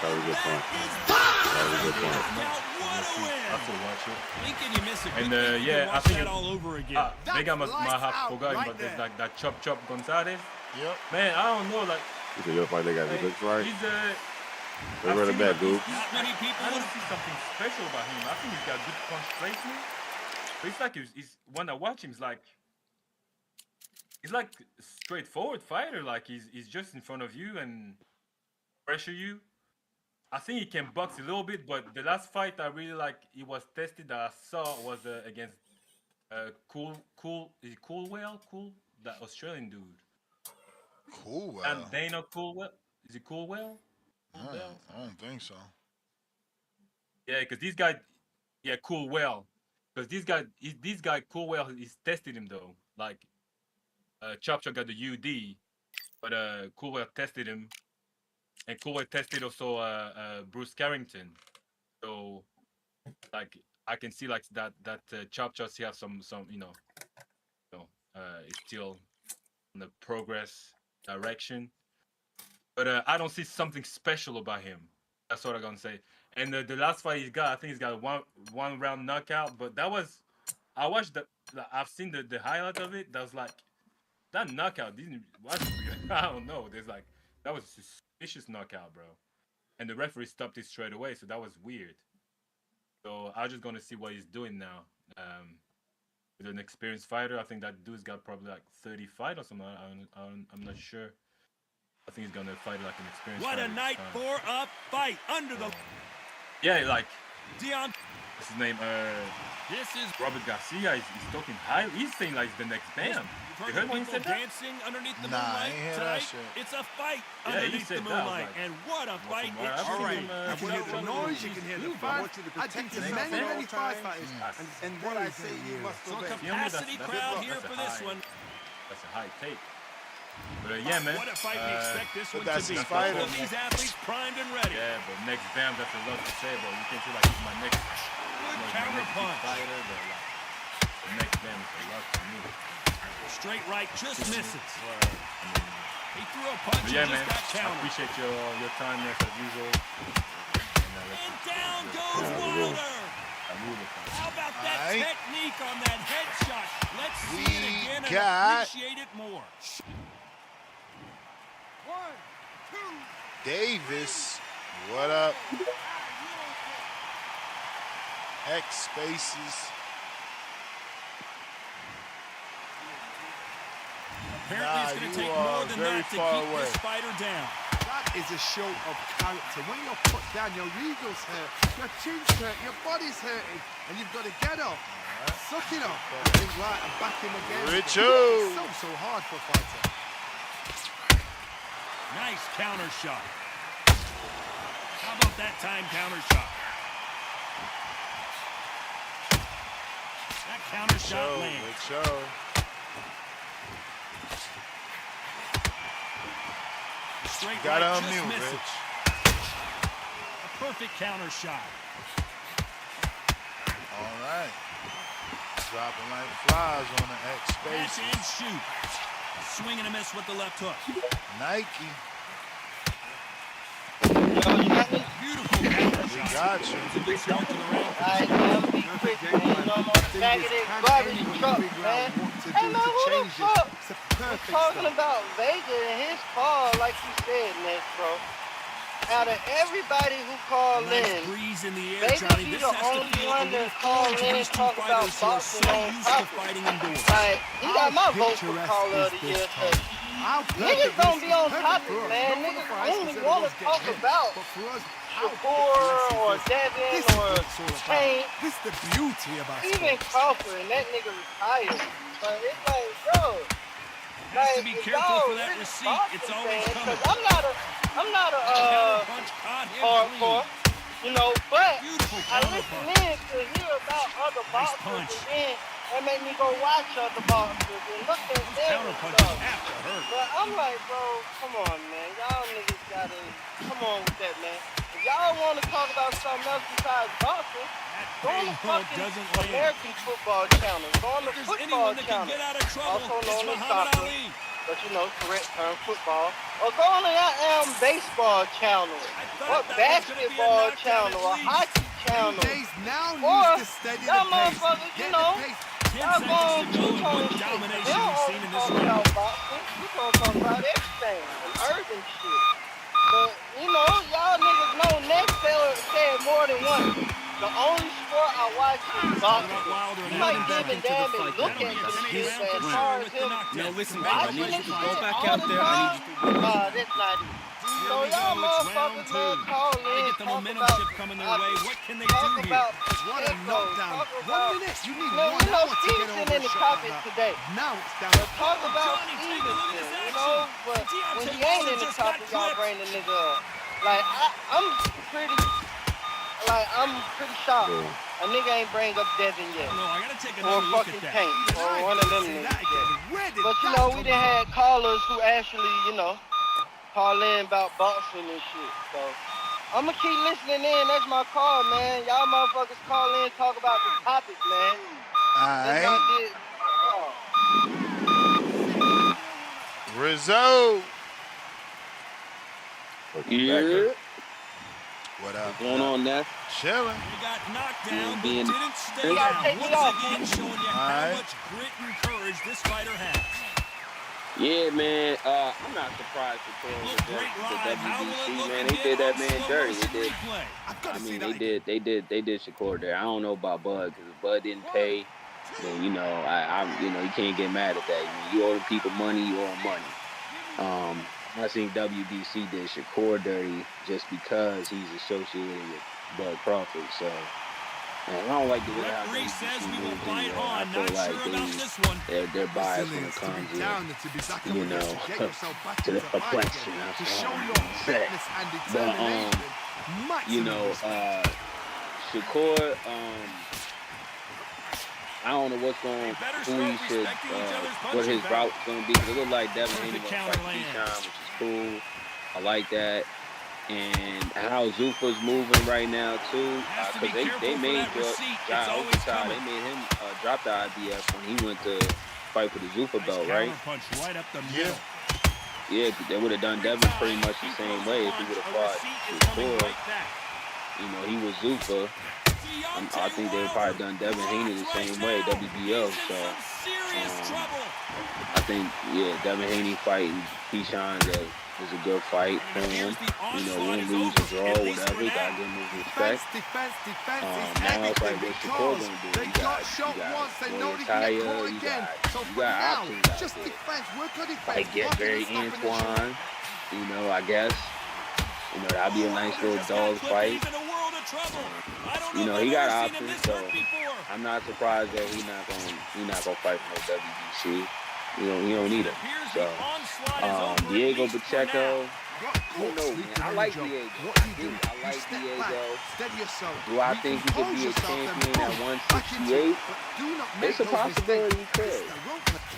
Speaker 13: That was a good point.
Speaker 3: What a win!
Speaker 14: I have to watch it.
Speaker 3: Lincoln, you miss it.
Speaker 14: And I think it all over again. Vega might have forgotten about this, like that Chop Gonzalez.
Speaker 1: Yep.
Speaker 14: Man, I don't know, like.
Speaker 13: You said your fight they got the looks right.
Speaker 14: He's
Speaker 13: They're running back, dude.
Speaker 3: Not many people.
Speaker 14: I don't see something special about him. I think he's got good punch placement. But it's like he's when I watch him, he's like a straightforward fighter. Like he's just in front of you and pressure you. I think he can box a little bit, but the last fight I really like he was tested that I saw was against Coolwell, that Australian dude.
Speaker 1: Coolwell.
Speaker 14: And Dana Coolwell. Is it Coolwell?
Speaker 1: I don't think so.
Speaker 14: Yeah, because this guy, Coolwell. Because this guy Coolwell, he's tested him though. Like, Chop got the UD, but Coolwell tested him, and Coolwell tested also Bruce Carrington. So, like, I can see like that Chop Chop he has some it's still in the progress direction. But I don't see something special about him. That's what I'm gonna say. And the last fight he's got, I think he's got one round knockout. But that was, I watched I've seen the highlight of it. That was like, that knockout didn't. I don't know. There's like, that was a suspicious knockout, bro. And the referee stopped it straight away, so that was weird. So I'm just gonna see what he's doing now. With an experienced fighter, I think that dude's got probably like 30 fights or something. I'm not sure. I think he's gonna fight like an experienced
Speaker 3: What
Speaker 14: fighter.
Speaker 3: a night for a fight under the.
Speaker 14: Yeah, like
Speaker 3: Dion.
Speaker 14: What's his name?
Speaker 3: This is
Speaker 14: Robert Garcia. He's talking high. He's saying like the next Bam. You heard when he said that?
Speaker 3: Dancing underneath the
Speaker 1: Nah, I
Speaker 3: moonlight
Speaker 1: ain't hear
Speaker 3: tonight.
Speaker 1: that shit.
Speaker 3: It's a fight
Speaker 14: Yeah, he
Speaker 3: underneath
Speaker 14: said
Speaker 3: the
Speaker 14: that. I was
Speaker 3: moonlight,
Speaker 14: like,
Speaker 3: and what a fight
Speaker 14: from
Speaker 3: it
Speaker 14: what I've
Speaker 3: should
Speaker 14: seen
Speaker 3: be.
Speaker 14: him,
Speaker 5: You can hear the noise, you can hear the fans. I think there's many firefighters. And what I say, you must
Speaker 3: So a
Speaker 5: obey.
Speaker 3: capacity crowd here for this one.
Speaker 14: That's a high take. But yeah, man.
Speaker 3: What a fight we expect this one
Speaker 1: that's
Speaker 3: to be.
Speaker 1: his fighter,
Speaker 3: Both of these athletes primed and ready.
Speaker 14: Yeah, but next Bam, that's a lot to say, bro. You can see like he's my next,
Speaker 3: counter punch.
Speaker 14: fighter, but like the next Bam is a lot to me.
Speaker 3: Straight right, just misses. He threw a punch
Speaker 14: But yeah,
Speaker 3: and
Speaker 14: man.
Speaker 3: just got
Speaker 14: I
Speaker 3: countered.
Speaker 14: appreciate your time, yes, as usual.
Speaker 3: And down goes Wilder. How about that
Speaker 1: Alright.
Speaker 3: technique on that headshot? Let's see
Speaker 1: We
Speaker 3: it again and
Speaker 1: got-
Speaker 3: appreciate it more.
Speaker 1: Davis, what up? X spaces.
Speaker 3: Apparently it's going to take more than
Speaker 1: very
Speaker 3: that to
Speaker 1: far
Speaker 3: keep
Speaker 1: away.
Speaker 3: this fighter down.
Speaker 5: That is a show of character. When you're put down, your ego's hurt, your chin's hurt, your body's hurting, and you've got to get up. Suck it up. And think, right, I'm back in again.
Speaker 1: Richo.
Speaker 5: It's so hard for a fighter.
Speaker 3: Nice counter shot. How about that time counter shot? That counter shot lands. Straight
Speaker 1: Gotta
Speaker 3: right, just
Speaker 1: unmute,
Speaker 3: misses.
Speaker 1: Rich.
Speaker 3: A perfect counter shot.
Speaker 1: All right. Dropping like flies on the X
Speaker 3: Catch
Speaker 1: spaces.
Speaker 3: and shoot. Swing and a miss with the left hook.
Speaker 1: Nike.
Speaker 3: Beautiful counter
Speaker 1: We
Speaker 3: shot.
Speaker 1: got you.
Speaker 3: It's a good start to the round.
Speaker 8: Alright, man, be quick, man. You know, I'm on the back of this garbage truck, man. Hey, man, who the fuck was talking about Vega and his call like you said, Nick, bro? Out of everybody who called
Speaker 3: Nice
Speaker 8: in,
Speaker 3: breeze in the air,
Speaker 8: Vega
Speaker 3: Johnny.
Speaker 8: be
Speaker 3: This
Speaker 8: the
Speaker 3: has to
Speaker 8: only
Speaker 3: feel a
Speaker 8: one
Speaker 3: little
Speaker 8: that called
Speaker 3: foreign to
Speaker 8: in
Speaker 3: these two
Speaker 8: talk about
Speaker 3: fighters who are
Speaker 8: boxing
Speaker 3: so
Speaker 8: on
Speaker 3: used to
Speaker 8: top.
Speaker 3: fighting indoors.
Speaker 8: Like, he got my vote for
Speaker 5: picturesque
Speaker 8: caller of
Speaker 5: is
Speaker 8: the
Speaker 5: this
Speaker 8: year.
Speaker 5: time? How
Speaker 8: Niggas don't be on
Speaker 5: perfect
Speaker 8: topic,
Speaker 5: for us.
Speaker 8: man.
Speaker 5: No
Speaker 8: Niggas
Speaker 5: other fighters
Speaker 8: only
Speaker 5: consider
Speaker 8: want to
Speaker 5: those get
Speaker 8: talk
Speaker 5: hit.
Speaker 8: about
Speaker 5: But for us, how
Speaker 8: Shakur or
Speaker 5: picturesque is
Speaker 8: Devin
Speaker 5: this?
Speaker 8: or
Speaker 5: This is what it's all about.
Speaker 8: Tank.
Speaker 5: This is the beauty about
Speaker 8: Even
Speaker 5: sports.
Speaker 8: Crawford and that nigga retired. But it's like, bro.
Speaker 3: Has to be
Speaker 8: if
Speaker 3: careful
Speaker 8: y'all
Speaker 3: for that
Speaker 8: really
Speaker 3: receipt.
Speaker 8: boxing
Speaker 3: It's always
Speaker 8: fans,
Speaker 3: coming.
Speaker 8: 'cause I'm not a
Speaker 3: Counter punch caught him
Speaker 8: hardcore,
Speaker 3: clean.
Speaker 8: you know, but
Speaker 3: Beautiful
Speaker 8: I
Speaker 3: counter
Speaker 8: listen
Speaker 3: punch.
Speaker 8: in to hear about other boxers
Speaker 3: punch.
Speaker 8: and then that made me go watch other boxers and look at them
Speaker 3: Counter
Speaker 8: and
Speaker 3: punches
Speaker 8: stuff.
Speaker 3: have to hurt.
Speaker 8: But I'm like, bro, come on, man. Y'all niggas gotta come on with that, man. If y'all want to talk about something else besides boxing, go on the
Speaker 3: payroll
Speaker 8: fucking
Speaker 3: doesn't land.
Speaker 8: American football channel. Go on the
Speaker 3: If there's
Speaker 8: football
Speaker 3: anyone that can
Speaker 8: channel.
Speaker 3: get out of trouble,
Speaker 8: Also
Speaker 3: it's
Speaker 8: known as
Speaker 3: Muhammad
Speaker 8: soccer,
Speaker 3: Ali.
Speaker 8: but you know, correct term, football. Or go on the baseball channel, or basketball channel, or hockey channel.
Speaker 5: Days now
Speaker 8: Or
Speaker 5: needs to steady
Speaker 8: y'all
Speaker 5: the pace.
Speaker 8: motherfuckers, you
Speaker 5: Get
Speaker 8: know,
Speaker 5: the pace.
Speaker 3: 10
Speaker 8: y'all
Speaker 3: seconds
Speaker 8: going
Speaker 3: to go
Speaker 8: to
Speaker 3: and
Speaker 8: on
Speaker 3: what
Speaker 8: shit.
Speaker 3: domination
Speaker 8: They don't
Speaker 3: we've seen in
Speaker 8: only
Speaker 3: this
Speaker 8: talk
Speaker 3: round.
Speaker 8: about boxing. We gonna talk about everything and urban shit. But you know, y'all niggas know next said more than once. The only sport I watch is boxing. You might give a damn and look at this shit, but as far as him
Speaker 4: No, listen, babe, I need you to go back
Speaker 8: all
Speaker 4: out
Speaker 8: the
Speaker 4: there. I
Speaker 8: time,
Speaker 4: need you to.
Speaker 8: nah, that's not it. So y'all motherfuckers love call
Speaker 3: They
Speaker 8: in,
Speaker 3: get the
Speaker 8: talk
Speaker 3: momentum
Speaker 8: about
Speaker 3: shift coming their way. What can they do
Speaker 8: talk
Speaker 3: here?
Speaker 8: about
Speaker 5: What a
Speaker 8: Pacheco,
Speaker 5: knockdown.
Speaker 8: talk
Speaker 5: 1
Speaker 8: about
Speaker 5: minute. You need
Speaker 8: no,
Speaker 5: 1
Speaker 8: you know,
Speaker 5: hour to get
Speaker 8: Stevenson
Speaker 5: over
Speaker 8: in
Speaker 5: a
Speaker 8: the
Speaker 5: shot
Speaker 8: topic
Speaker 5: like that.
Speaker 8: today.
Speaker 5: Now it's down.
Speaker 8: But talk about
Speaker 3: Johnny, take a look at this
Speaker 8: Stevenson, you
Speaker 3: action.
Speaker 8: know, but when he ain't in the
Speaker 3: just got
Speaker 8: topic, y'all
Speaker 3: clipped.
Speaker 8: bring the nigga up. Like, I'm pretty shocked. A nigga ain't bring up Devin yet.
Speaker 3: No, I gotta take
Speaker 8: Or
Speaker 3: another look
Speaker 8: fucking
Speaker 3: at that.
Speaker 8: Tank. Or one of them
Speaker 5: Say
Speaker 8: niggas.
Speaker 5: that again. Where did
Speaker 8: But you
Speaker 5: that
Speaker 8: know,
Speaker 5: come
Speaker 8: we done
Speaker 5: from?
Speaker 8: had callers who actually, you know, call in about boxing and shit. So
Speaker 16: I'm gonna keep listening in. That's my call, man. Y'all motherfuckers call in, talk about the topics, man. Let's not get.
Speaker 1: Rizzo.
Speaker 17: Yeah.
Speaker 1: What up?
Speaker 17: What's going on, Ness?
Speaker 1: Chilling.
Speaker 3: He got knocked down, but
Speaker 17: Being
Speaker 3: didn't stay down. Once again, showing you how much grit and courage this fighter has.
Speaker 17: Yeah, man. I'm not surprised for the WBC, man. They did that man dirty. They did. They did Shakur there. I don't know about Bud because if Bud didn't pay, then you can't get mad at that. You owe the people money, you owe them money. I think WBC did Shakur dirty just because he's associated with Bud Crawford. So, and I don't like the way how WBC moves anyway. I feel like they're biased when it comes to the complexion. That's what I'm gonna say. But Shakur, I don't know what his route's going to be. Because it looked like Devin Haney was fighting Keyshawn, which is cool. I like that. And how Zuffa's moving right now, too. Because they made Jai Ogutai, they made him drop the IBF when he went to fight for the Zuffa belt, right?
Speaker 1: Yeah.
Speaker 17: Yeah, they would have done Devin pretty much the same way if he would have fought Shakur. He was Zuffa. I think they would probably done Devin Haney the same way, WBO. So I think, Devin Haney fighting Keyshawn is a good fight for him. Win, lose, or draw, whatever. You gotta give him his respect. Now it's like what Shakur gonna do? You got Taya, you got options out there. Like get very Antoine, I guess. That'd be a nice little dog fight. He got options, so I'm not surprised that he's not gonna fight for no WBC. He don't need him. So Diego Pacheco, I don't know, man. I like Diego. I like Diego. Do I think he could be a champion at 168? It's a possibility he could.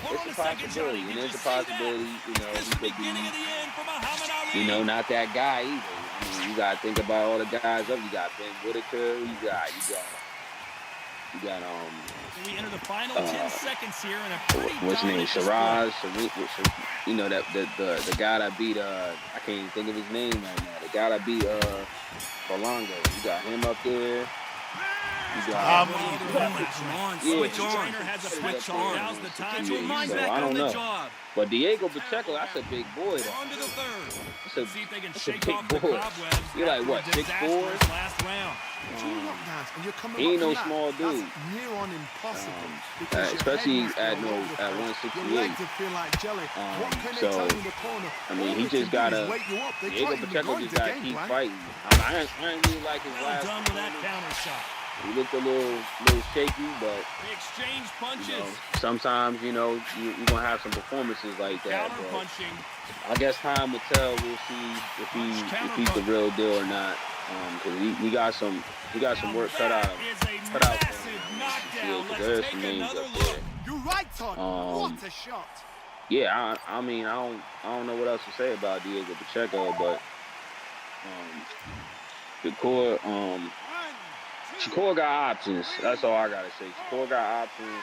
Speaker 17: It's a possibility, and it's a possibility, he could be, not that guy either. You gotta think about all the guys up. You got Ben Whitaker. You got
Speaker 3: we enter the final 10 seconds here in a pretty
Speaker 17: what's his name? Shiraz. The guy that beat I can't even think of his name right now. The guy that beat Berlanga. You got him up there. You got
Speaker 3: switch on. Switch on. Now's the time to remind back on the job.
Speaker 17: But Diego Pacheco, that's a big boy.
Speaker 3: On to the third.
Speaker 17: That's a big boy. You're like what, 6'4"?
Speaker 3: Last round.
Speaker 17: He ain't no small dude. Especially at 168. He just gotta. Diego Pacheco just gotta keep fighting. I didn't really like his last one. He looked a little shaky, but
Speaker 3: exchange punches.
Speaker 17: Sometimes you're gonna have some performances like that. But I guess time will tell. We'll see if he's the real deal or not. Because we got some work cut out for him. There's some names up there.
Speaker 5: You're right, Todd. What a shot.
Speaker 17: Yeah, I mean, I don't know what else to say about Diego Pacheco, but Shakur got options. That's all I gotta say. Shakur got options.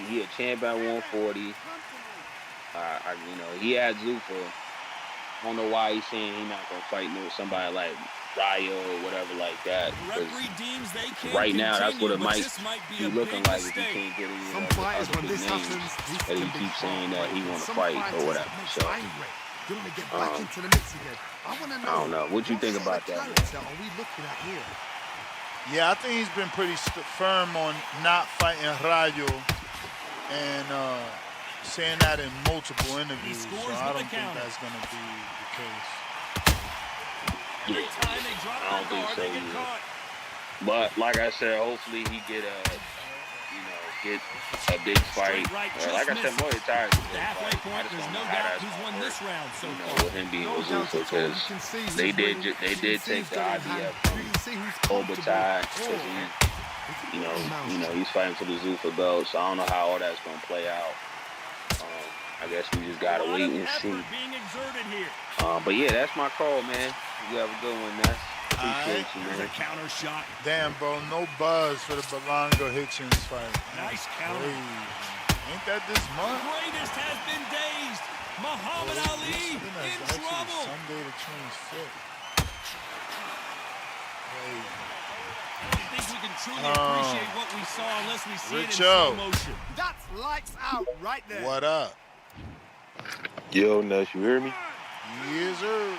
Speaker 17: He a champ at 140. He had Zuffa. I don't know why he's saying he's not gonna fight somebody like Rayo or whatever like that. Right now, that's what it might be looking like if he can't get any of the other big names that he keeps saying that he want to fight or whatever. So, I don't know. What you think about that, man?
Speaker 1: Yeah, I think he's been pretty firm on not fighting Rayo and saying that in multiple interviews. So I don't think that's going to be the case.
Speaker 17: Yeah, I don't think so either. But like I said, hopefully he get a big fight. Like I said, Muay Thai is a big fight. I just don't know how that's going to work. With him being with Zuffa, because they did take the IBF from Ogutai, because he's fighting for the Zuffa belt. So I don't know how all that's going to play out. I guess we just gotta wait and see. But yeah, that's my call, man. You have a good one, Ness. Appreciate you, man.
Speaker 3: Counter shot.
Speaker 1: Damn, bro, no buzz for the Berlanga Hitchens fight.
Speaker 3: Nice counter.
Speaker 1: Ain't that this month?
Speaker 3: The greatest has been dazed. Muhammad Ali in trouble.
Speaker 1: Sunday the 25th.
Speaker 3: I don't think we can truly appreciate what we saw unless we see it in slow motion.
Speaker 5: That's lights out right there.
Speaker 1: What up?
Speaker 13: Yo, Ness, you hear me?
Speaker 1: Yes, sir.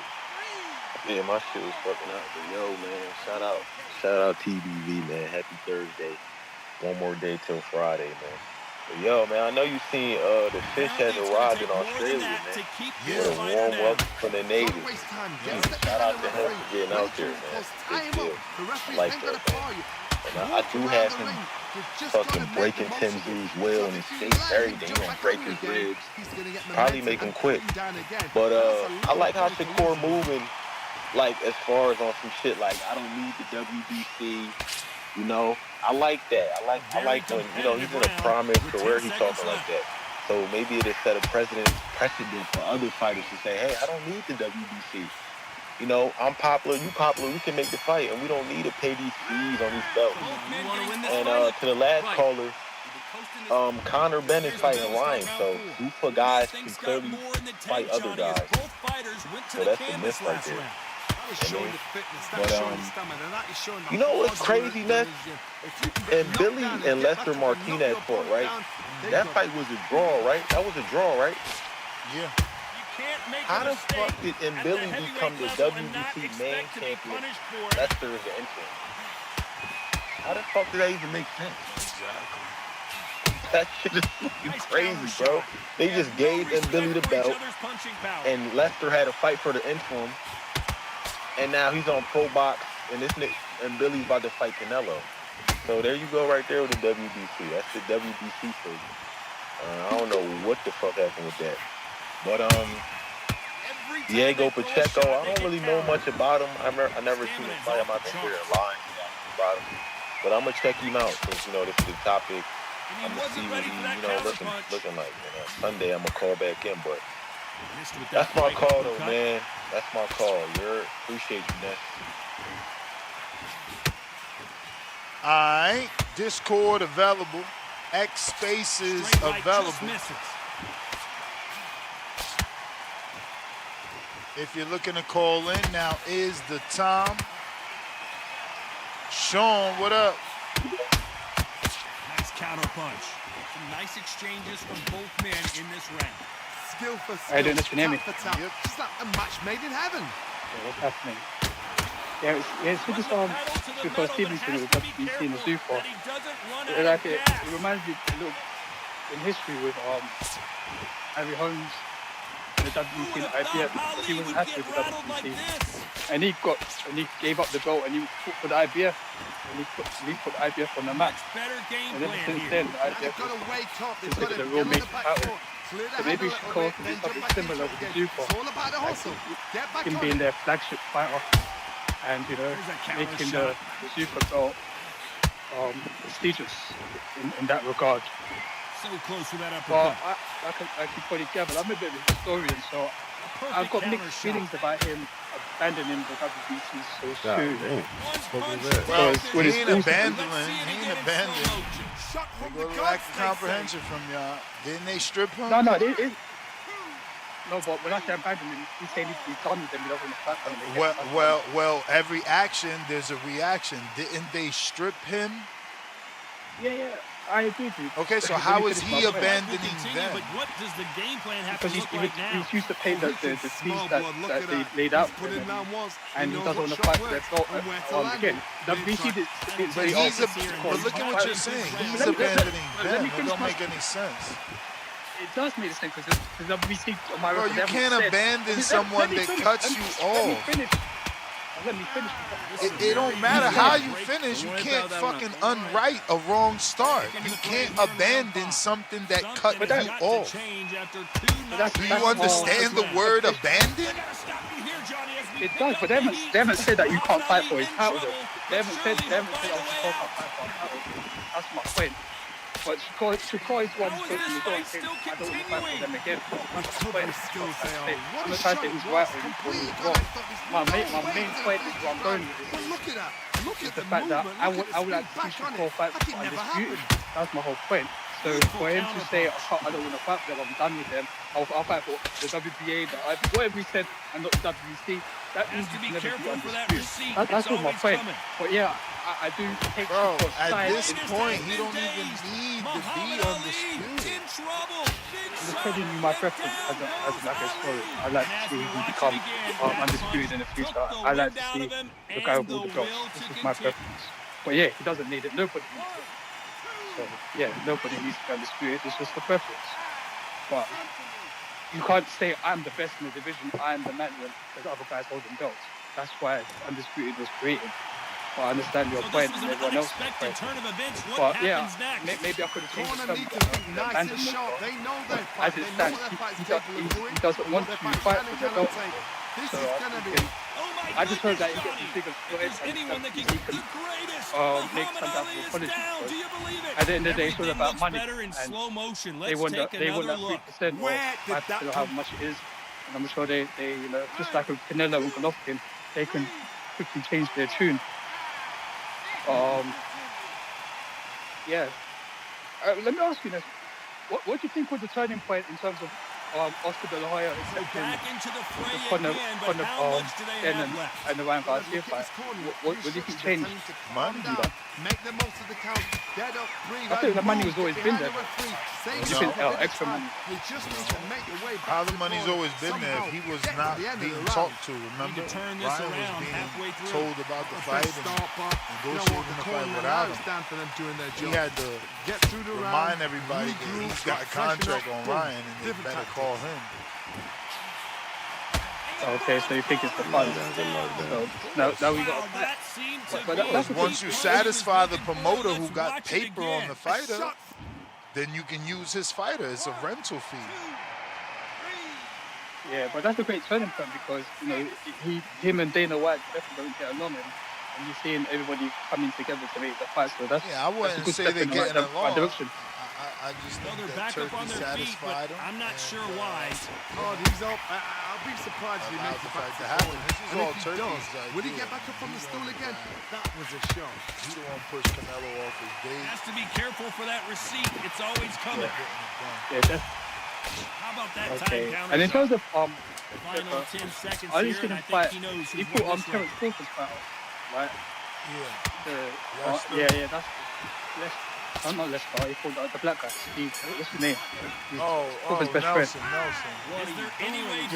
Speaker 13: Yeah, my shit was fucking up. But yo, man, shout out TBV, man. Happy Thursday. One more day till Friday, man. But yo, man, I know you seen the fish has arrived in Australia, man. With a warm welcome from the natives. Shout out to him for getting out there, man. Big deal. I like that, man. And I do have him fucking breaking Tim Zoo's will in his face, everything. He gonna break his ribs. Probably make him quit. But I like how Shakur moving, like, as far as on some shit like, I don't need the WBC. You know, I like that. I like when, you know, he's in a prime of his career, he's talking like that. So maybe it'll set a precedent for other fighters to say, hey, I don't need the WBC. You know, I'm popular, you popular, we can make the fight, and we don't need to pay these fees on these belts. And to the last caller, Conor Ben is fighting Ryan, so who for guys can clearly fight other guys. So that's the myth right there. But you know what's crazy, Ness? And Billy and Lester Martinez fought, right? That fight was a draw, right? That was a draw, right?
Speaker 1: Yeah.
Speaker 13: How the fuck did Billy become the WBC main champion? Lester is the interim. How the fuck did that even make sense? Exactly. That shit is fucking crazy, bro. They just gave Billy the belt, and Lester had a fight for the interim. And now he's on Pro Box, and Billy's about to fight Canelo. So there you go, right there with the WBC. That's the WBC for you. I don't know what the fuck happened with that, but Diego Pacheco, I don't really know much about him. I never seen him fight. I'm not gonna hear lying about him, but I'm gonna check him out since you know this is the topic. I'm gonna see what he, looking like. Sunday I'm gonna call back in, but. That's my call, though, man. That's my call. Appreciate you, man.
Speaker 1: All right. Discord available. X Spaces available. If you're looking to call in, now is the time. Sean, what up?
Speaker 3: Nice counter punch. Some nice exchanges from both men in this round.
Speaker 5: Skill for skill.
Speaker 18: How you doing? This
Speaker 5: Yep. It's like a match made in heaven.
Speaker 18: Yeah, what's happening? Yeah, it's with this Super Stevenson with WBC in the Super. It reminds me a little in history with Harry Holmes and the WBC and the IBF. He wasn't happy with the WBC, and he gave up the belt and he fought for the IBF. And he put the IBF on the map. And ever since then, the IBF was considered a real major title. So maybe we should call for something similar with the Super. Like him being their flagship fighter and, you know, making the Super belt prestigious in that regard.
Speaker 3: So close with that
Speaker 18: uppercut. But I can probably gather, I'm a bit of a historian, so I've got mixed feelings about him abandoning the WBC so soon.
Speaker 1: Well, he ain't abandoning. They go to lack of comprehension from y'all. Didn't they strip him?
Speaker 18: No, but when I say abandoning, he's saying he's done with them. He doesn't fight them.
Speaker 1: Well, every action, there's a reaction. Didn't they strip him?
Speaker 18: Yeah, I agree with you.
Speaker 1: Okay, so how is he abandoning them?
Speaker 3: But what does the game plan have to look
Speaker 18: Because
Speaker 3: like now?
Speaker 18: he's used to pay the fees that they laid out for him, and he doesn't want to fight for their belt again. WBC
Speaker 1: But look at what you're saying. He's abandoning them. It don't make any sense.
Speaker 18: It does make sense because the WBC.
Speaker 1: Bro, you can't abandon someone that cuts you off.
Speaker 18: Let me finish.
Speaker 1: It don't matter how you finish. You can't fucking unwrite a wrong start. You can't abandon something that cut you off. Do you understand the word abandon?
Speaker 18: It does, but they haven't said that you can't fight for his title. They haven't said I can't fight for his title. That's my point. But Shakur is one person who don't think I don't want to fight for them again. That's the point. I'm not trying to say who's right or who's wrong. My main point is where I'm going with this is the fact that I would like to see Shakur fight for Undisputed. That's my whole point. So for him to say, I don't want to fight for them, I'm done with them, I'll fight for the WBA, whatever he said, and not the WBC, that means you can never be Undisputed. That's all my point. But yeah, I do take Shakur's side.
Speaker 1: At this point, he don't even need to be Undisputed.
Speaker 18: I'm just telling you my preference as a story. I'd like to see him become Undisputed in the future. I'd like to see the guy with all the belts. This is my preference. But yeah, he doesn't need it. Nobody needs it. So yeah, nobody needs to be Undisputed. It's just a preference. But you can't say I'm the best in the division. I'm the man when there's other guys holding belts. That's why Undisputed was created. But I understand your point and everyone else's point. But yeah, maybe I could have changed some as it stands, he doesn't want to fight for the belt. So I just hope that he gets his figures correct and he can make some type of apology. At the end of the day, it's all about money. And they want that 3% or 5% or however much it is. And I'm sure they just like with Canelo and Golovkin, they can quickly change their tune. Yeah. Let me ask you this: what do you think was the turning point in terms of Oscar De La Hoya accepting the Conor and the Ryan Garcia fight? What do you think changed?
Speaker 1: Money.
Speaker 5: Make the most of the count. Dead up, breathe.
Speaker 18: I think the money was always been there. Extra money.
Speaker 1: How the money's always been there if he was not being talked to, remember? Ryan was being told about the fight and negotiating the fight without him. He had to remind everybody that he's got a contract on Ryan and they better call him.
Speaker 18: Okay, so you think it's the fun. Now we got
Speaker 1: Because once you satisfy the promoter who got paper on the fighter, then you can use his fighter. It's a rental fee.
Speaker 18: Yeah, but that's a great turning point because him and Dana White definitely don't get along, and you're seeing everybody coming together to make the fight. So that's
Speaker 1: I wouldn't say they're getting along.
Speaker 18: Direction.
Speaker 1: I just think that Turkey satisfied him.
Speaker 3: I'm not sure why.
Speaker 5: Oh, he's up. I'll be surprised if he makes it back to happen.
Speaker 1: This is all Turkey's idea.
Speaker 5: Will he get back up from the stool again? That was a shot.
Speaker 1: He don't want to push Canelo off his game.
Speaker 3: Has to be careful for that receipt. It's always coming.
Speaker 18: Yeah,
Speaker 3: How about that
Speaker 18: okay.
Speaker 3: time counter?
Speaker 18: And in terms of
Speaker 3: final 10 seconds
Speaker 18: I just
Speaker 3: here,
Speaker 18: didn't
Speaker 3: and I
Speaker 18: fight.
Speaker 3: think he knows
Speaker 18: He
Speaker 3: who's
Speaker 18: put
Speaker 3: won this
Speaker 18: Terence
Speaker 3: round.
Speaker 18: Crawford's fight, right?
Speaker 1: Yeah.
Speaker 18: That's not Lester. He called the black guy. Steve. What's his name?
Speaker 1: Crawford's
Speaker 18: best
Speaker 1: Nelson.
Speaker 18: friend.
Speaker 3: Is there any way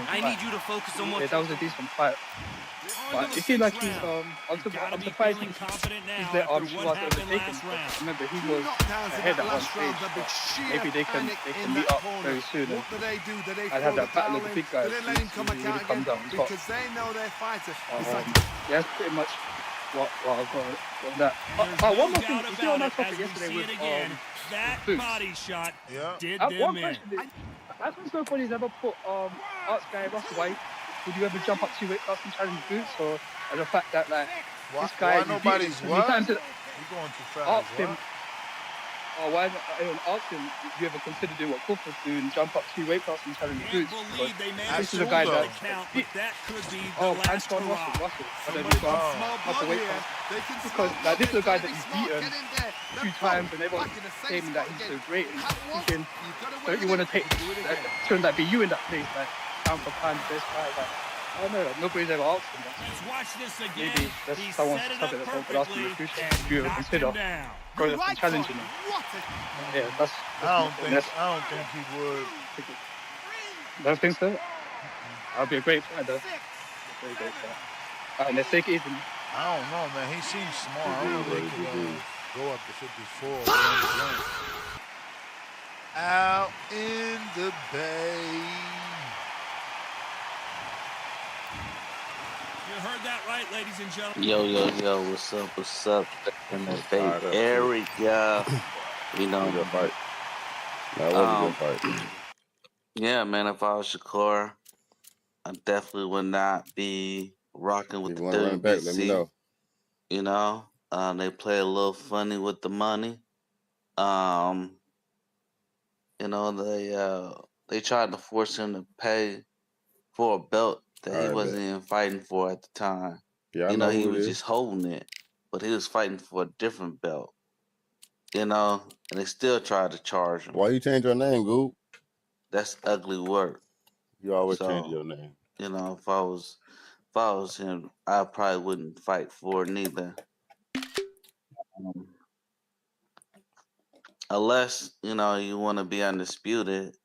Speaker 4: I need you to focus on what.
Speaker 18: Yeah, that was a decent fight. But it seems like he's I'm surprised he's let Schwarz overtake him. Remember, he was ahead at one stage. Maybe they can meet up very soon and have that battle of the big guys. Really come down on top. Yeah, that's pretty much what I've got on that. One more thing. You see on that topic yesterday with
Speaker 3: that
Speaker 18: Boots.
Speaker 3: body shot did
Speaker 18: One
Speaker 3: them in.
Speaker 18: question is, has nobody's ever put Arts Guy Russell away? Would you ever jump up 2 weight class and challenge Boots, or the fact that this guy?
Speaker 1: Why nobody's what? You're going too fast.
Speaker 18: Why asked him if you ever considered doing what Crawford's doing and jump up 2 weight class and challenge Boots? This is a guy that Antoine Russell. I don't know up a weight class because this is a guy that he's beaten 2 times and everyone's saying that he's so great and thinking, don't you want to turn that be you in that place, pound for pound best guy? I don't know, nobody's ever asked him that. Maybe that's someone could ask him in the future if you ever consider going up and challenging him. Yeah, that's
Speaker 1: I don't think he would.
Speaker 18: Don't think so? That'd be a great fighter. Very great fight. Alright, let's take it easy.
Speaker 1: I don't know, man. He seems smart. I don't know if he could go up to 54. Out in the bay.
Speaker 3: You heard that right, ladies and gentlemen.
Speaker 17: Yo, what's up? And the fake Eric, you know.
Speaker 19: Good fight. That was a good fight.
Speaker 17: Yeah, man, if I was Shakur, I definitely would not be rocking with the
Speaker 19: run back, let me
Speaker 17: WBC.
Speaker 19: know.
Speaker 17: You know, they play a little funny with the money. You know, they tried to force him to pay for a belt that he wasn't even fighting for at the time.
Speaker 19: Yeah, I
Speaker 17: You
Speaker 19: know
Speaker 17: know, he
Speaker 19: who it
Speaker 17: was
Speaker 19: is.
Speaker 17: just holding it, but he was fighting for a different belt. You know, and they still tried to charge him.
Speaker 19: Why you change your name, Goop?
Speaker 17: That's ugly work.
Speaker 19: You always change your name.
Speaker 17: You know, if I was him, I probably wouldn't fight for it neither. Unless, you know, you want to be undisputed,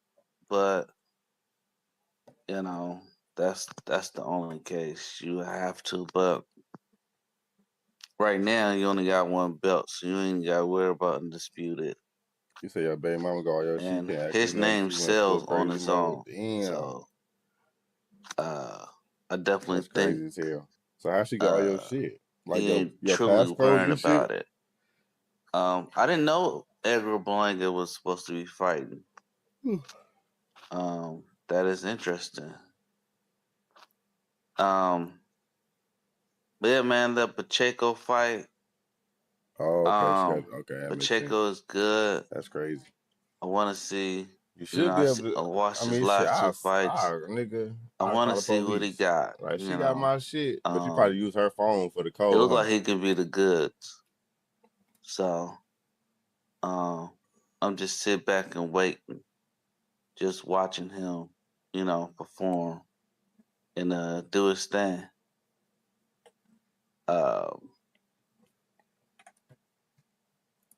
Speaker 17: but you know, that's the only case you have to. But right now, you only got one belt, so you ain't got to worry about undisputed.
Speaker 19: You say your baby mama got all your shit.
Speaker 17: And
Speaker 19: Can't
Speaker 17: his
Speaker 19: actually know
Speaker 17: name
Speaker 19: she went full
Speaker 17: sells on
Speaker 19: crazy
Speaker 17: its
Speaker 19: mode.
Speaker 17: own.
Speaker 19: Damn.
Speaker 17: So, I definitely
Speaker 19: That's
Speaker 17: think
Speaker 19: crazy as hell. So how she got all your shit? Like
Speaker 17: he ain't
Speaker 19: your
Speaker 17: truly
Speaker 19: passcodes
Speaker 17: worried
Speaker 19: and shit?
Speaker 17: about it. I didn't know Edgar Blanca was supposed to be fighting. That is interesting. But yeah, man, the Pacheco fight.
Speaker 19: Oh, okay. Okay, that makes sense.
Speaker 17: Pacheco is good.
Speaker 19: That's crazy.
Speaker 17: I want to see.
Speaker 19: You should be able to.
Speaker 17: I watched
Speaker 19: I
Speaker 17: his
Speaker 19: mean, shit.
Speaker 17: last two fights.
Speaker 19: Nigga.
Speaker 17: I
Speaker 19: I
Speaker 17: want
Speaker 19: call
Speaker 17: to
Speaker 19: the
Speaker 17: see what he
Speaker 19: police.
Speaker 17: got.
Speaker 19: Like she
Speaker 17: you
Speaker 19: got
Speaker 17: know.
Speaker 19: my shit, but you probably use her phone for the
Speaker 17: It
Speaker 19: code.
Speaker 17: looks like he could be the goods. So, I'm just sit back and waiting, just watching him, you know, perform and do his thing.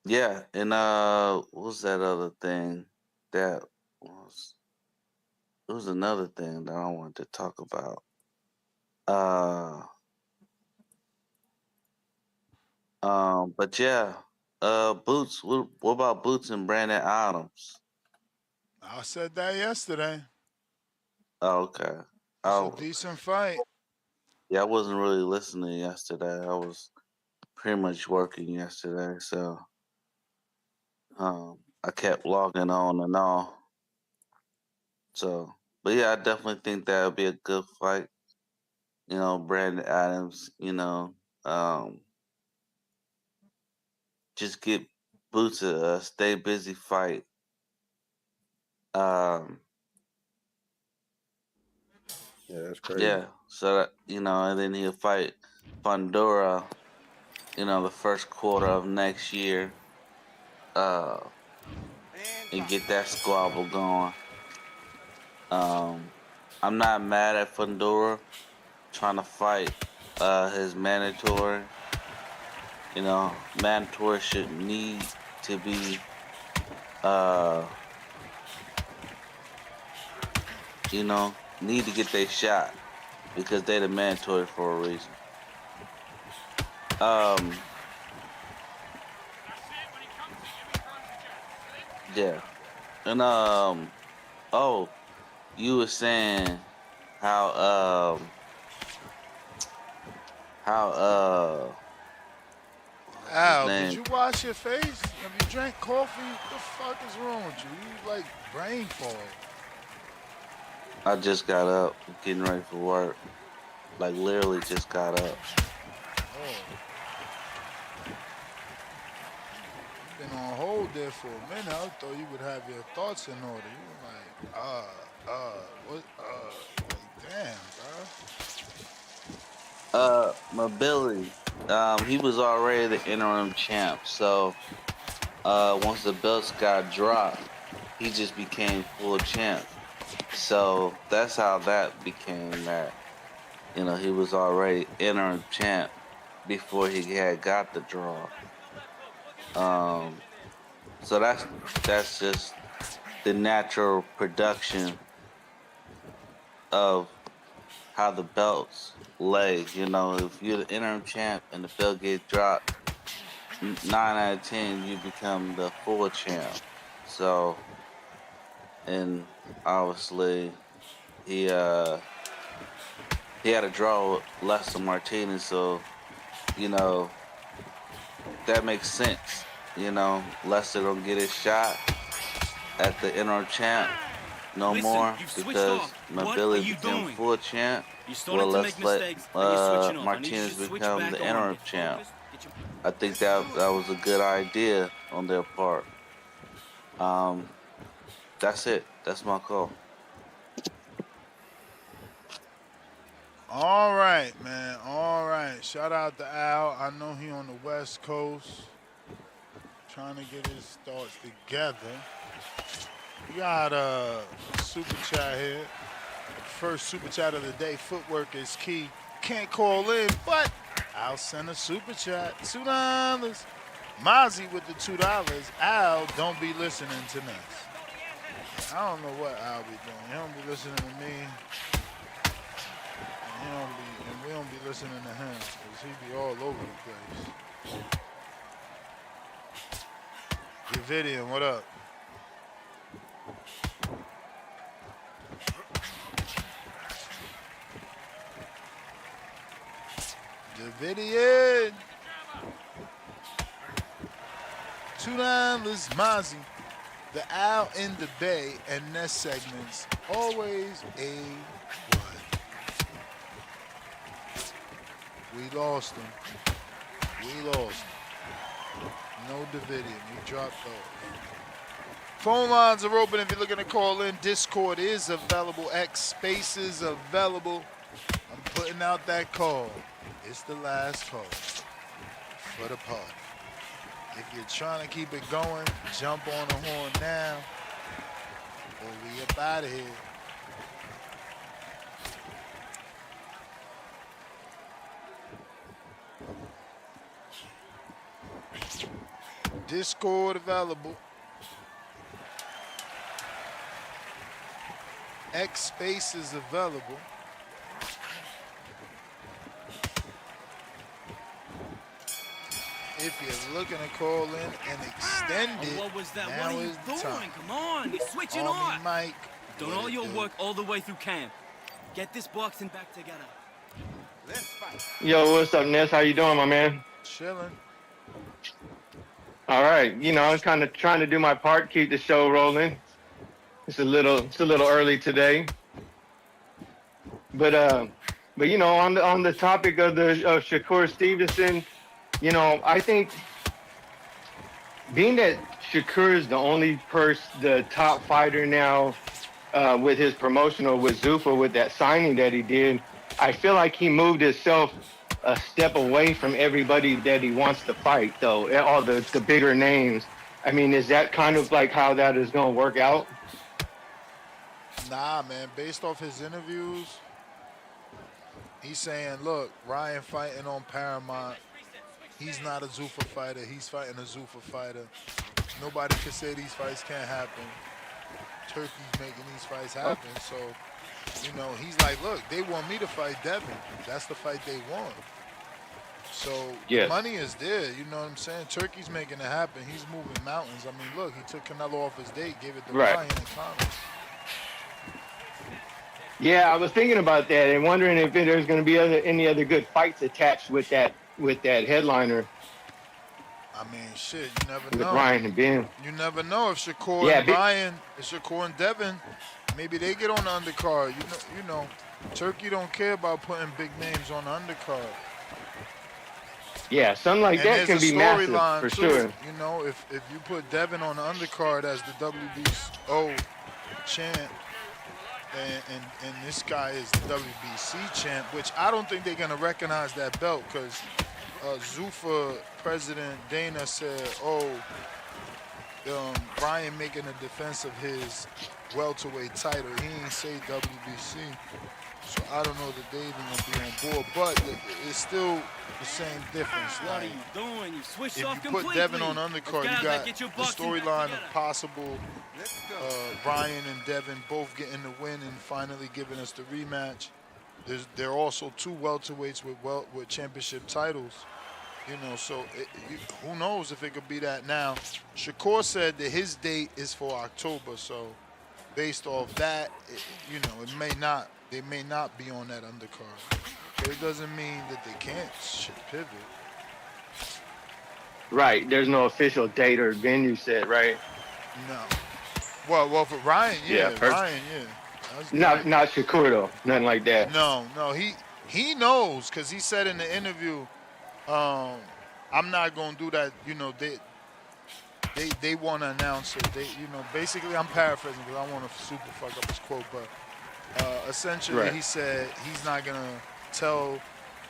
Speaker 17: Yeah, and what was that other thing? That was it was another thing that I wanted to talk about. But yeah, Boots. What about Boots and Brandon Adams?
Speaker 1: I said that yesterday.
Speaker 17: Oh, okay.
Speaker 1: It's a decent fight.
Speaker 17: Yeah, I wasn't really listening yesterday. I was pretty much working yesterday, so I kept logging on and all. So, but yeah, I definitely think that would be a good fight. You know, Brandon Adams. You know, just get Boots a stay busy fight.
Speaker 19: Yeah, that's crazy.
Speaker 17: Yeah, so that, you know, and then he'll fight Fundora. You know, the first quarter of next year. And get that squabble going. I'm not mad at Fundora trying to fight his mandatory. You know, mandatory should need to be you know, need to get their shot because they the mandatory for a reason. Yeah. And oh, you were saying how
Speaker 1: Al, did you wash your face? Have you drank coffee? What the fuck is wrong with you? You like brain fog.
Speaker 17: I just got up, getting ready for work. Like literally just got up.
Speaker 1: You've been on hold there for a minute. I thought you would have your thoughts in order. You were like, like, damn, bro.
Speaker 17: Mobility. He was already the interim champ, so once the belts got dropped, he just became full champ. So that's how that became that. You know, he was already interim champ before he had got the draw. So that's just the natural production of how the belts lay. You know, if you're the interim champ and the belt gets dropped, 9 out of 10 you become the full champ. So, and obviously he had a draw with Lester Martinez, so you know that makes sense. You know, Lester don't get his shot at the interim champ no more because Mobility became full champ. Well, let's let Martinez become the interim champ. I think that was a good idea on their part. That's it. That's my call.
Speaker 1: All right, man. All right. Shout out to Al. I know he on the West Coast trying to get his thoughts together. We got a super chat here. First super chat of the day. Footwork is key. Can't call in, but I'll send a super chat. $2. Mozzie with the $2. Al, don't be listening to us. I don't know what Al be doing. He don't be listening to me. And we don't be listening to him because he be all over the place. Davidian, what up? Davidian. $2, Mozzie. The Al in the Bay and Nest segments always A1. We lost him. We lost him. No Davidian. We dropped off. Phone lines are open if you're looking to call in. Discord is available. X Space is available. I'm putting out that call. It's the last call for the party. If you're trying to keep it going, jump on the horn now, or we up out of here. Discord available. X Space is available. If you're looking to call in and extend it,
Speaker 4: what was that?
Speaker 1: now
Speaker 4: What are you
Speaker 1: is the
Speaker 4: doing?
Speaker 1: time.
Speaker 4: Come on, you're switching
Speaker 1: Army
Speaker 4: on.
Speaker 1: Mike.
Speaker 4: Done all your work all the way through camp. Get this boxing back together.
Speaker 1: Let's fight.
Speaker 20: Yo, what's up, Ness? How you doing, my man?
Speaker 1: Chilling.
Speaker 20: All right. You know, I'm kind of trying to do my part, keep the show rolling. It's a little early today. But you know, on the topic of Shakur Stevenson, you know, I think being that Shakur is the only the top fighter now with his promotional with Zuffa with that signing that he did, I feel like he moved himself a step away from everybody that he wants to fight, though, all the bigger names. I mean, is that kind of like how that is going to work out?
Speaker 1: Nah, man. Based off his interviews, he's saying, look, Ryan fighting on Paramount. He's not a Zuffa fighter. He's fighting a Zuffa fighter. Nobody can say these fights can't happen. Turkey's making these fights happen. So, you know, he's like, look, they want me to fight Devin. That's the fight they want. So,
Speaker 20: yes.
Speaker 1: The money is there. You know what I'm saying? Turkey's making it happen. He's moving mountains. I mean, look, he took Canelo off his date, gave it to Ryan and Conor.
Speaker 20: Yeah, I was thinking about that and wondering if there's going to be any other good fights attached with that
Speaker 1: I
Speaker 20: headliner.
Speaker 1: mean, shit, you never know.
Speaker 20: With Ryan and Ben.
Speaker 1: You never know if Shakur and Ryan, if Shakur and Devin, maybe they get on the undercard. You know, Turkey don't care about putting big names on the undercard.
Speaker 20: Yeah, something like that can be massive for sure.
Speaker 1: You know, if you put Devin on the undercard as the WBO champ, and this guy is the WBC champ, which I don't think they're gonna recognize that belt because Zuffa president Dana said, Brian making a defense of his welterweight title. He ain't say WBC. So I don't know that they even gonna be on board, but it's still the same difference.
Speaker 4: What are you doing? You switched off
Speaker 1: if you
Speaker 4: completely.
Speaker 1: put Devin on undercard, you got the storyline of possible Ryan and Devin both getting the win and finally giving us the rematch. There are also two welterweights with championship titles. You know, so who knows if it could be that now. Shakur said that his date is for October, so based off that, it may not. They may not be on that undercard. But it doesn't mean that they can't pivot.
Speaker 20: Right. There's no official date or venue set, right?
Speaker 1: No. Well, for Ryan, Ryan, yeah.
Speaker 20: Not Shakur though. Nothing like that.
Speaker 1: No. He knows because he said in the interview, I'm not gonna do that. You know, they want to announce it. Basically, I'm paraphrasing because I want to super fuck up his quote, but essentially he said he's not gonna tell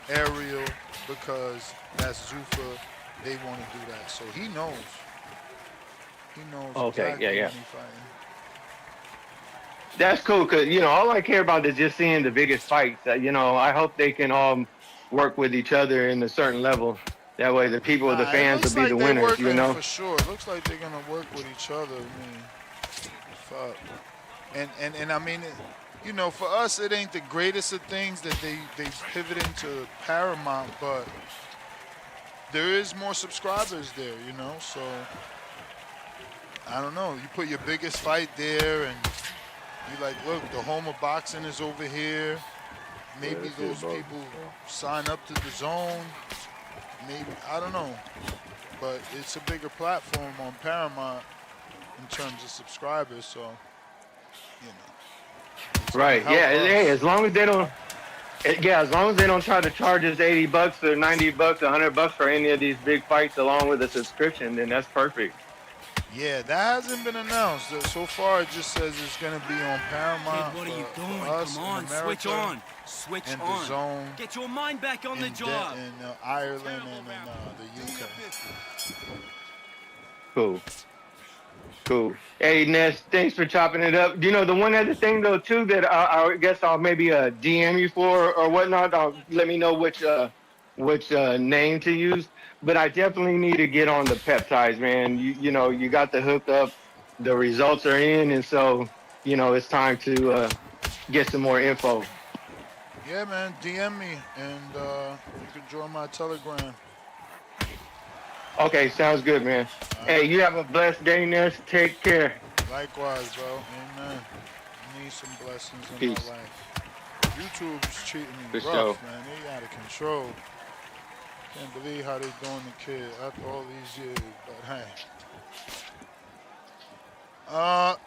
Speaker 1: Ariel because that's Zuffa. They want to do that, so he knows. He knows exactly when he's fighting.
Speaker 20: That's cool, because, all I care about is just seeing the biggest fights. I hope they can work with each other in a certain level. That way the people, the fans, will be the winners,
Speaker 1: For sure. It looks like they're going to work with each other. I mean, fuck. And I mean, for us, it ain't the greatest of things that they pivot into Paramount, but there is more subscribers there, so I don't know. You put your biggest fight there and you like, look, the home of boxing is over here. Maybe those people sign up to the zone. Maybe, I don't know. But it's a bigger platform on Paramount in terms of subscribers, so,
Speaker 20: Right, yeah, as long as they don't... Yeah, as long as they don't try to charge us $80 or $90 or $100 for any of these big fights along with a subscription, then that's perfect.
Speaker 1: Yeah, that hasn't been announced. So far, it just says it's going to be on Paramount.
Speaker 4: Kid, what are you doing?
Speaker 1: For us
Speaker 4: Come on,
Speaker 1: in America,
Speaker 4: switch on. Switch
Speaker 1: and
Speaker 4: on.
Speaker 1: The zone.
Speaker 4: Get your mind back on the job.
Speaker 1: In Ireland and in the UK.
Speaker 20: Cool. Hey, Ness, thanks for chopping it up. The one other thing, though, too, that I guess I'll maybe DM you for or whatnot. Let me know which name to use. But I definitely need to get on the peptides, man. You got the hookup. The results are in, and so, it's time to get some more info.
Speaker 1: Yeah, man, DM me, and you can join my Telegram.
Speaker 20: Okay, sounds good, man. Hey, you have a blessed day, Ness. Take care.
Speaker 1: Likewise, bro. Amen. I need some blessings in my life. YouTube's treating me rough, man. They out of control. Can't believe how they doing the kid after all these years, but hey.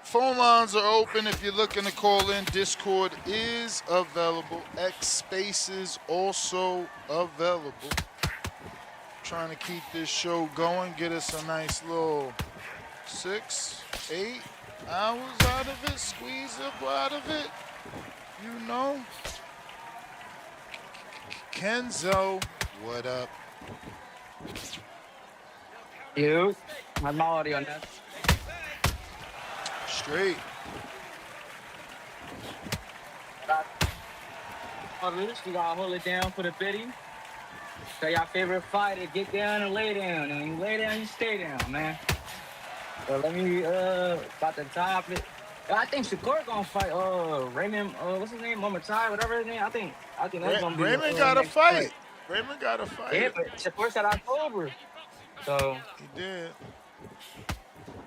Speaker 1: Phone lines are open if you're looking to call in. Discord is available. X Spaces also available. Trying to keep this show going, get us a nice little 6-8 hours out of it, squeeze up out of it, Kenzo, what up?
Speaker 21: You, I'm already on that.
Speaker 1: Straight.
Speaker 21: We gotta hold it down for the biddy. So your favorite fighter, get down and lay down. And you lay down, you stay down, man. So let me about the topic. I think Shakur gonna fight Raymond, what's his name? Momatai, whatever his name. I think that's gonna be
Speaker 1: Raymond got a fight. Raymond got a fight.
Speaker 21: Yeah, but Shakur said October. So
Speaker 1: he did.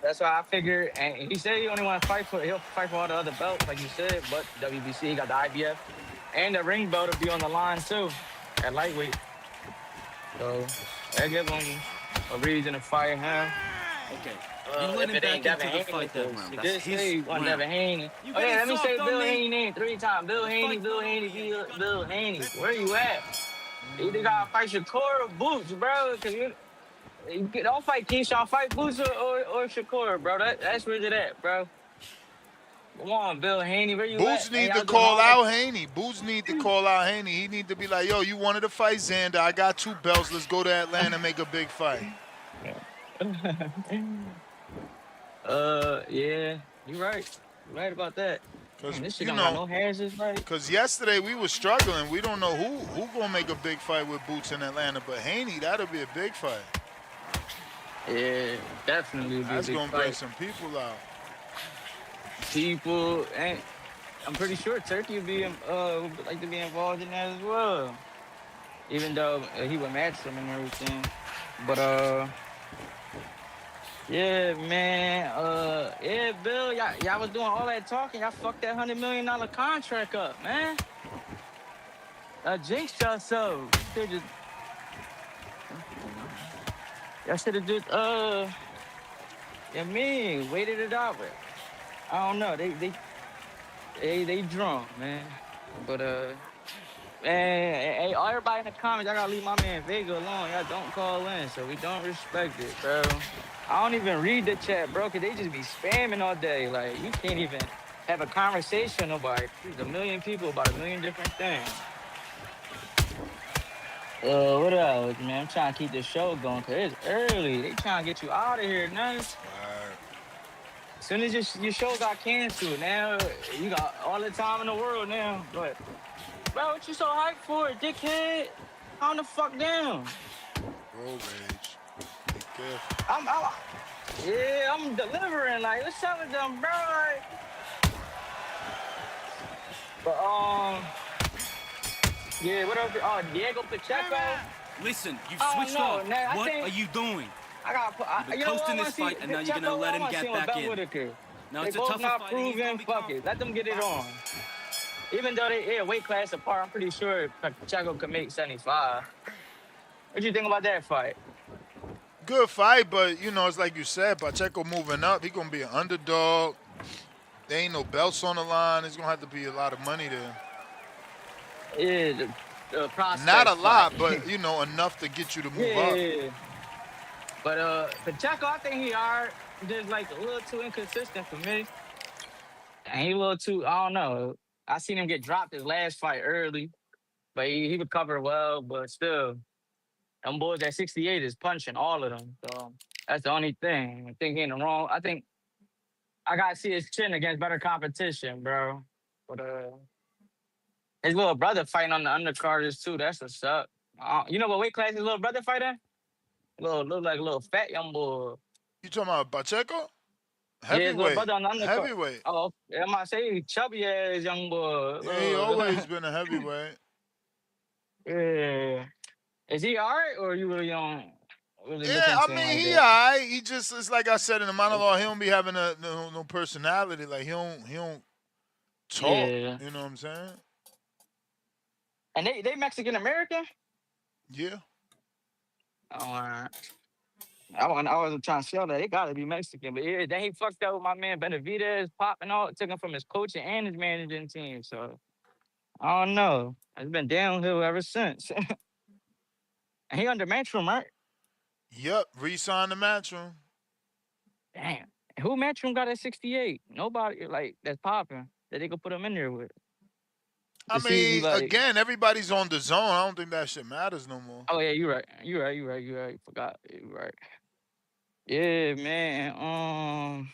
Speaker 21: That's why I figured, and he said he only want to he'll fight for all the other belts, like you said, but WBC, he got the IBF. And the ring belt will be on the line too, at lightweight. So that gives him a reason to fight him.
Speaker 4: Okay. You let him back into the fight that round. That's his round.
Speaker 21: Devin Haney. Oh yeah, let me say Bill Haney name 3 times. Bill Haney, Bill Haney, Bill Haney. Where you at? You either gotta fight Shakur or Boots, bro. Cause you don't fight Keyshawn, fight Boots or Shakur, bro. That's where it at, bro. Come on, Bill Haney, where you
Speaker 1: Boots
Speaker 21: at?
Speaker 1: Need to call out Haney. Boots need to call out Haney. He need to be like, yo, you wanted to fight Xander. I got 2 belts. Let's go to Atlanta and make a big fight.
Speaker 21: Yeah, you're right. You're right about that. This shit don't got no hairs, is right.
Speaker 1: Because yesterday we were struggling. We don't know who gonna make a big fight with Boots in Atlanta, but Haney, that'll be a big fight.
Speaker 21: Yeah, definitely.
Speaker 1: That's gonna bring some people out.
Speaker 21: People, and I'm pretty sure Turkey would like to be involved in that as well. Even though he would match them and everything. But yeah, man. Yeah, Bill, y'all was doing all that talking. Y'all fucked that $100 million contract up, man. Jinxed yourself. Y'all should have just waited it out. But I don't know. They drunk, man. But Man, hey, everybody in the comments, I gotta leave my man Vega alone. Y'all don't call in, so we don't respect it, bro. I don't even read the chat, bro, because they just be spamming all day. Like, you can't even have a conversation about a million people about a million different things. What else, man? I'm trying to keep the show going, because it's early. They trying to get you out of here, nuts. As soon as your show got canceled, now you got all the time in the world now. But, bro, what you so hyped for, dickhead? Calm the fuck down.
Speaker 1: Road rage. Be careful.
Speaker 21: I'm delivering. Like, what's up with them, bro? Like, but yeah, what else? Oh, Diego Pacheco.
Speaker 4: Listen, you've
Speaker 21: I don't
Speaker 4: switched
Speaker 21: know.
Speaker 4: off.
Speaker 21: Now,
Speaker 4: What are you doing?
Speaker 21: I got.
Speaker 4: You've been
Speaker 21: You know what? I
Speaker 4: coasting
Speaker 21: want
Speaker 4: this
Speaker 21: to see
Speaker 4: fight, and now you're
Speaker 21: Pacheco.
Speaker 4: gonna let
Speaker 21: I
Speaker 4: him
Speaker 21: want to see
Speaker 4: get
Speaker 21: him with
Speaker 4: back
Speaker 21: Bell
Speaker 4: in.
Speaker 21: Whitaker.
Speaker 4: Now
Speaker 21: They
Speaker 4: it's a
Speaker 21: both
Speaker 4: tougher
Speaker 21: not
Speaker 4: fight, and he's gonna
Speaker 21: proven.
Speaker 4: be
Speaker 21: Fuck it. Let them get it on. Even though they're a weight class apart, I'm pretty sure Pacheco could make 75. What you think about that fight?
Speaker 1: Good fight, but you know, it's like you said, Pacheco moving up. He gonna be an underdog. There ain't no belts on the line. There's gonna have to be a lot of money there.
Speaker 21: Yeah, the
Speaker 1: Not
Speaker 21: prospect
Speaker 1: a lot,
Speaker 21: fight.
Speaker 1: but you know, enough to get you to move up.
Speaker 21: Yeah. But Pacheco, I think he are just like a little too inconsistent for me. And he a little too, I don't know. I seen him get dropped his last fight early, but he recovered well, but still, them boys at 68 is punching all of them. So that's the only thing. I think he in the wrong. I think I gotta see his chin against better competition, bro. But his little brother fighting on the undercarders too. That's what's up. You know what weight class his little brother fighting? Look like a little fat young boy.
Speaker 1: You talking about Pacheco?
Speaker 21: Yeah, his little
Speaker 1: Heavyweight.
Speaker 21: brother on the undercard.
Speaker 1: Heavyweight.
Speaker 21: Oh, I'm about to say chubby ass young boy.
Speaker 1: Yeah, he always been a heavyweight.
Speaker 21: Yeah. Is he alright or you really don't really look
Speaker 1: Yeah, I
Speaker 21: into him
Speaker 1: mean
Speaker 21: like
Speaker 1: he
Speaker 21: that?
Speaker 1: alright. He just it's like I said in the monologue. He don't be having no personality. Like he don't talk.
Speaker 21: Yeah.
Speaker 1: You know what I'm saying?
Speaker 21: And they Mexican American?
Speaker 1: Yeah.
Speaker 21: Oh, all right. I wasn't trying to sell that. They gotta be Mexican. But yeah, then he fucked up with my man Benavidez, popping all, took him from his coaching and his managing team. So I don't know. It's been downhill ever since. And he under Matchroom, right?
Speaker 1: Yep. Re-signed the Matchroom.
Speaker 21: Damn. Who Matchroom got at 68? Nobody like that's popping that they could put him in there with.
Speaker 1: I
Speaker 21: To see if he
Speaker 1: mean,
Speaker 21: like.
Speaker 1: again, everybody's on the zone. I don't think that shit matters no more.
Speaker 21: Oh yeah, you're right. You're right. Forgot. You're right. Yeah, man.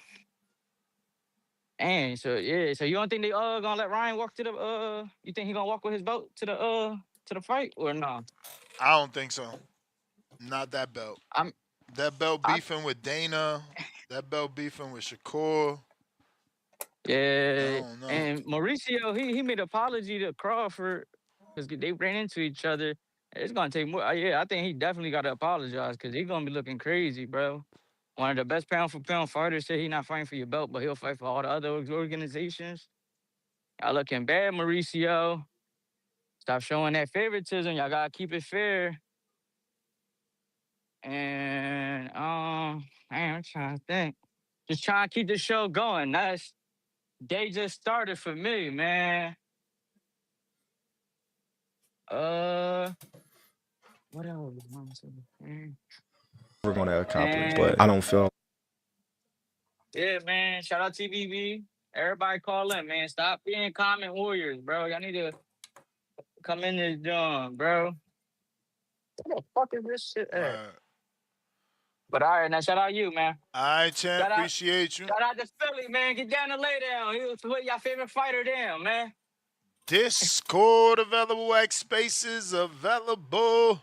Speaker 21: And so yeah, so you don't think they gonna let Ryan walk to the you think he gonna walk with his belt to the fight or no?
Speaker 1: I don't think so. Not that belt. That belt beefing with Dana. That belt beefing with Shakur.
Speaker 21: Yeah,
Speaker 1: I don't know.
Speaker 21: and Mauricio he made an apology to Crawford because they ran into each other. It's gonna take more. Yeah, I think he definitely got to apologize because he's gonna be looking crazy, bro. One of the best pound for pound fighters said he not fighting for your belt, but he'll fight for all the other organizations. Y'all looking bad, Mauricio. Stop showing that favoritism. Y'all gotta keep it fair. And man, I'm trying to think. Just trying to keep the show going. Day just started for me, man. What else?
Speaker 2: We're going to accomplish, but I don't feel.
Speaker 21: Yeah, man. Shout out TBV. Everybody call in, man. Stop being comment warriors, bro. Y'all need to come in this joint, bro. What the fuck is this shit at? But all right, now shout out you, man.
Speaker 1: All right, champ. Appreciate you.
Speaker 21: Shout out to Philly, man. Get down and lay down. He was put your favorite fighter down, man.
Speaker 1: Discord available, X Spaces available.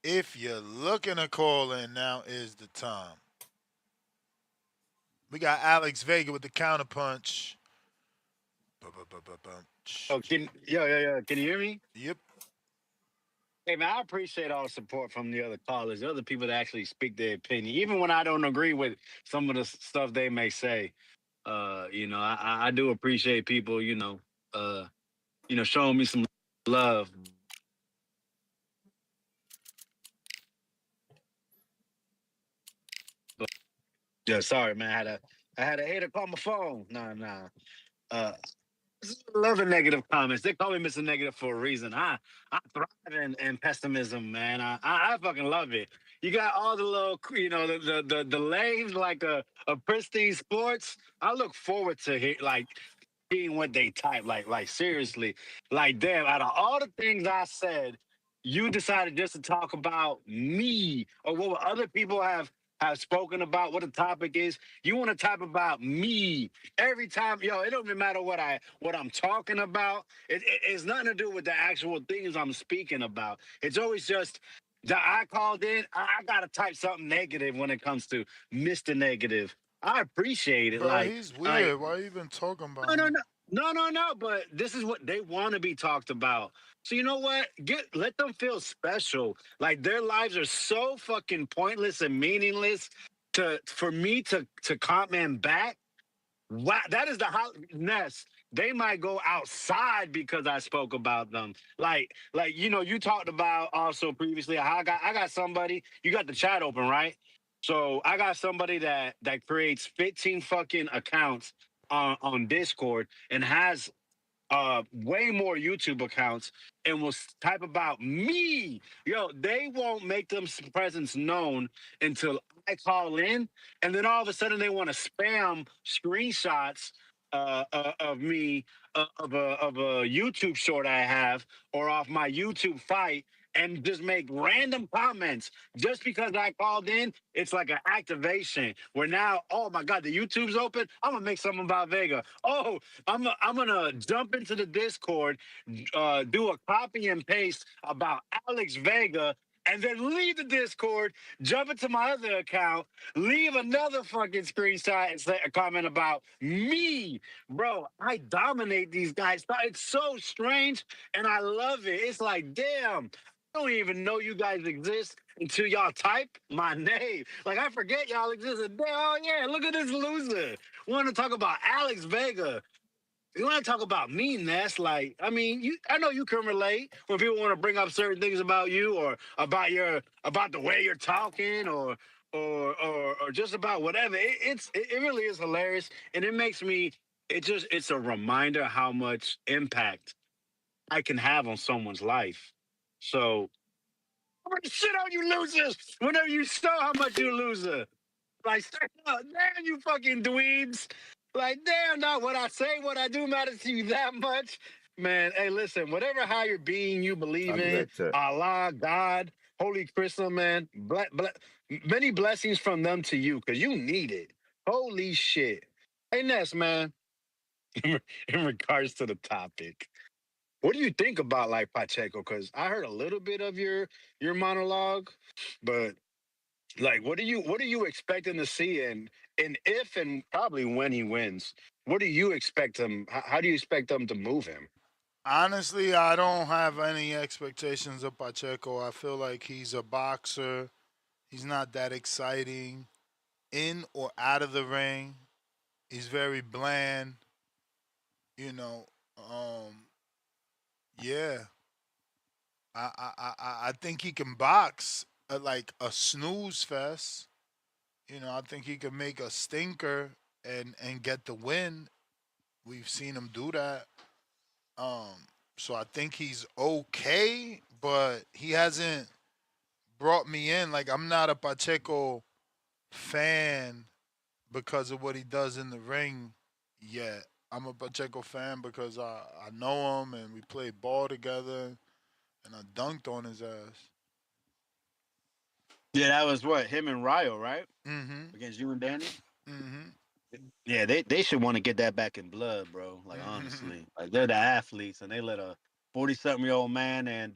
Speaker 1: If you're looking to call in, now is the time. We got Alex Vega with the counterpunch.
Speaker 12: Oh, can you hear me?
Speaker 1: Yep.
Speaker 12: Hey man, I appreciate all the support from the other callers, the other people that actually speak their opinion, even when I don't agree with some of the stuff they may say. I do appreciate people, showing me some love. But, yeah, sorry man, I had a hater call my phone. Nah. love the negative comments. They call me Mr. Negative for a reason. I thrive in pessimism, man. I fucking love it. You got all the little, the lanes like a pristine sports. I look forward to seeing what they type. Like seriously, like damn. Out of all the things I said, you decided just to talk about me or what other people have spoken about. What the topic is. You want to type about me every time. Yo, it don't even matter what I'm talking about. It's nothing to do with the actual things I'm speaking about. It's always just that I called in. I gotta type something negative when it comes to Mr. Negative. I appreciate it.
Speaker 1: Bro, he's weird. Why are you even talking about him?
Speaker 12: No. But this is what they want to be talked about. So you know what? Let them feel special. Like their lives are so fucking pointless and meaningless. For me to comment back. Wow, that is the hotness. They might go outside because I spoke about them. Like you talked about also previously. I got somebody. You got the chat open, right? So I got somebody that creates 15 fucking accounts on Discord and has way more YouTube accounts and will type about me. Yo, they won't make them presence known until I call in, and then all of a sudden they want to spam screenshots of me of a YouTube short I have or off my YouTube fight. And just make random comments just because I called in. It's like an activation where now, oh my God, the YouTube's open. I'm gonna make something about Vega. Oh, I'm gonna jump into the Discord, do a copy and paste about Alex Vega, and then leave the Discord, jump into my other account, leave another fucking screenshot and say a comment about me. Bro, I dominate these guys. It's so strange, and I love it. It's like, damn. I don't even know you guys exist until y'all type my name. Like, I forget y'all exist. Oh, yeah, look at this loser. Want to talk about Alex Vega. You want to talk about meanness? Like, I mean, I know you can relate when people want to bring up certain things about you or about the way you're talking or just about whatever. It really is hilarious, and it makes me. It's a reminder how much impact I can have on someone's life. So I'm gonna shit on you losers whenever you show how much you loser. Like, straight up, damn you fucking dweebs. Like, damn, not what I say, what I do matters to you that much. Man, hey, listen, whatever higher being you believe in, Allah, God, Holy Crystal, man, many blessings from them to you, because you need it. Holy shit. Hey, Ness, man, in regards to the topic, what do you think about like Pacheco? Because I heard a little bit of your monologue, but like, what are you expecting to see? And if and probably when he wins, what do you expect him? How do you expect them to move him?
Speaker 1: Honestly, I don't have any expectations of Pacheco. I feel like he's a boxer. He's not that exciting in or out of the ring. He's very bland. You know, um, yeah. I think he can box like a snooze fest. I think he can make a stinker and get the win. We've seen him do that. So I think he's okay, but he hasn't brought me in. Like, I'm not a Pacheco fan because of what he does in the ring yet. I'm a Pacheco fan because I know him and we played ball together and I dunked on his ass.
Speaker 12: Yeah, that was what him and Ryo, right?
Speaker 1: Mm-hmm.
Speaker 12: Against you and Danny.
Speaker 1: Mm-hmm.
Speaker 12: Yeah, they should want to get that back in blood, bro. Like honestly, like they're the athletes, and they let a 40-something-year-old man and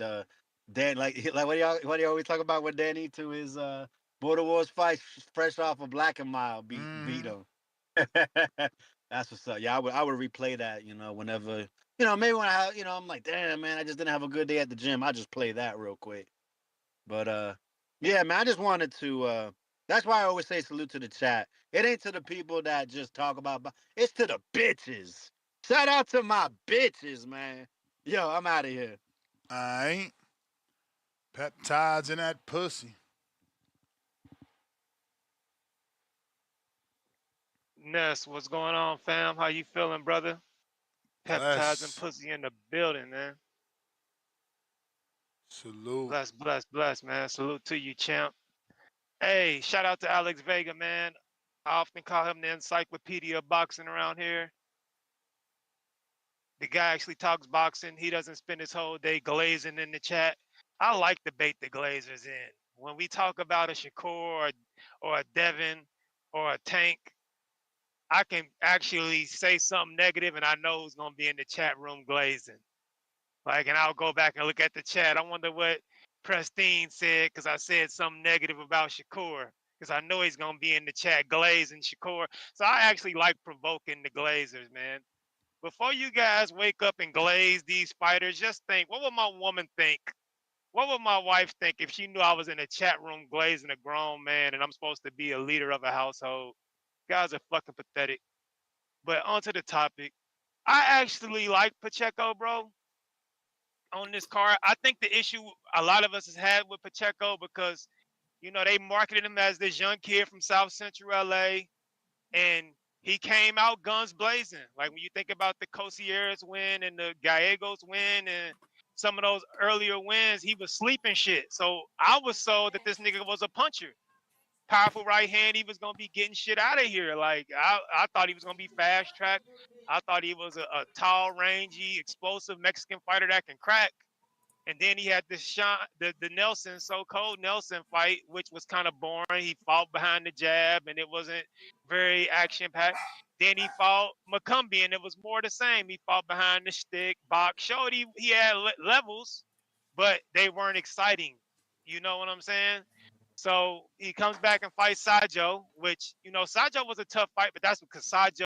Speaker 12: Dan like what do you always talk about with Danny to his Border Wars fight, fresh off a Black and Mild beat him. That's what's up. Yeah, I would replay that. Whenever maybe when I'm like, damn man, I just didn't have a good day at the gym. I just play that real quick. But yeah, man, I just wanted to. That's why I always say salute to the chat. It ain't to the people that just talk about. It's to the bitches. Shout out to my bitches, man. Yo, I'm out of here.
Speaker 1: I ain't peptides in that pussy.
Speaker 7: Ness, what's going on, fam? How you feeling, brother? Peptides and pussy in the building, man.
Speaker 1: Salute.
Speaker 7: Bless, man. Salute to you, champ. Hey, shout out to Alex Vega, man. I often call him the encyclopedia of boxing around here. The guy actually talks boxing. He doesn't spend his whole day glazing in the chat. I like the bait the glazers in. When we talk about a Shakur or a Devin or a Tank, I can actually say something negative and I know who's going to be in the chat room glazing. Like, and I'll go back and look at the chat. I wonder what Pristine said because I said something negative about Shakur because I know he's going to be in the chat glazing Shakur. So I actually like provoking the glazers, man. Before you guys wake up and glaze these fighters, just think, what would my woman think? What would my wife think if she knew I was in a chat room glazing a grown man and I'm supposed to be a leader of a household? Guys are fucking pathetic. But onto the topic. I actually like Pacheco, bro, on this card. I think the issue a lot of us has had with Pacheco because, you know, they marketed him as this young kid from South Central LA. And he came out guns blazing. Like when you think about the Cosieres win and the Gallegos win and some of those earlier wins, he was sleeping shit. So I was sold that this nigga was a puncher. Powerful right hand, he was gonna be getting shit out of here. Like I thought he was gonna be fast track. I thought he was a tall, rangy, explosive Mexican fighter that can crack. And then he had the Nelson, so cold Nelson fight, which was kind of boring. He fought behind the jab, and it wasn't very action packed. Then he fought McCumbee, and it was more the same. He fought behind the stick, box, showed he had levels, but they weren't exciting. You know what I'm saying? So he comes back and fights Sajo, which, you know, Sajo was a tough fight, but that's because Sajo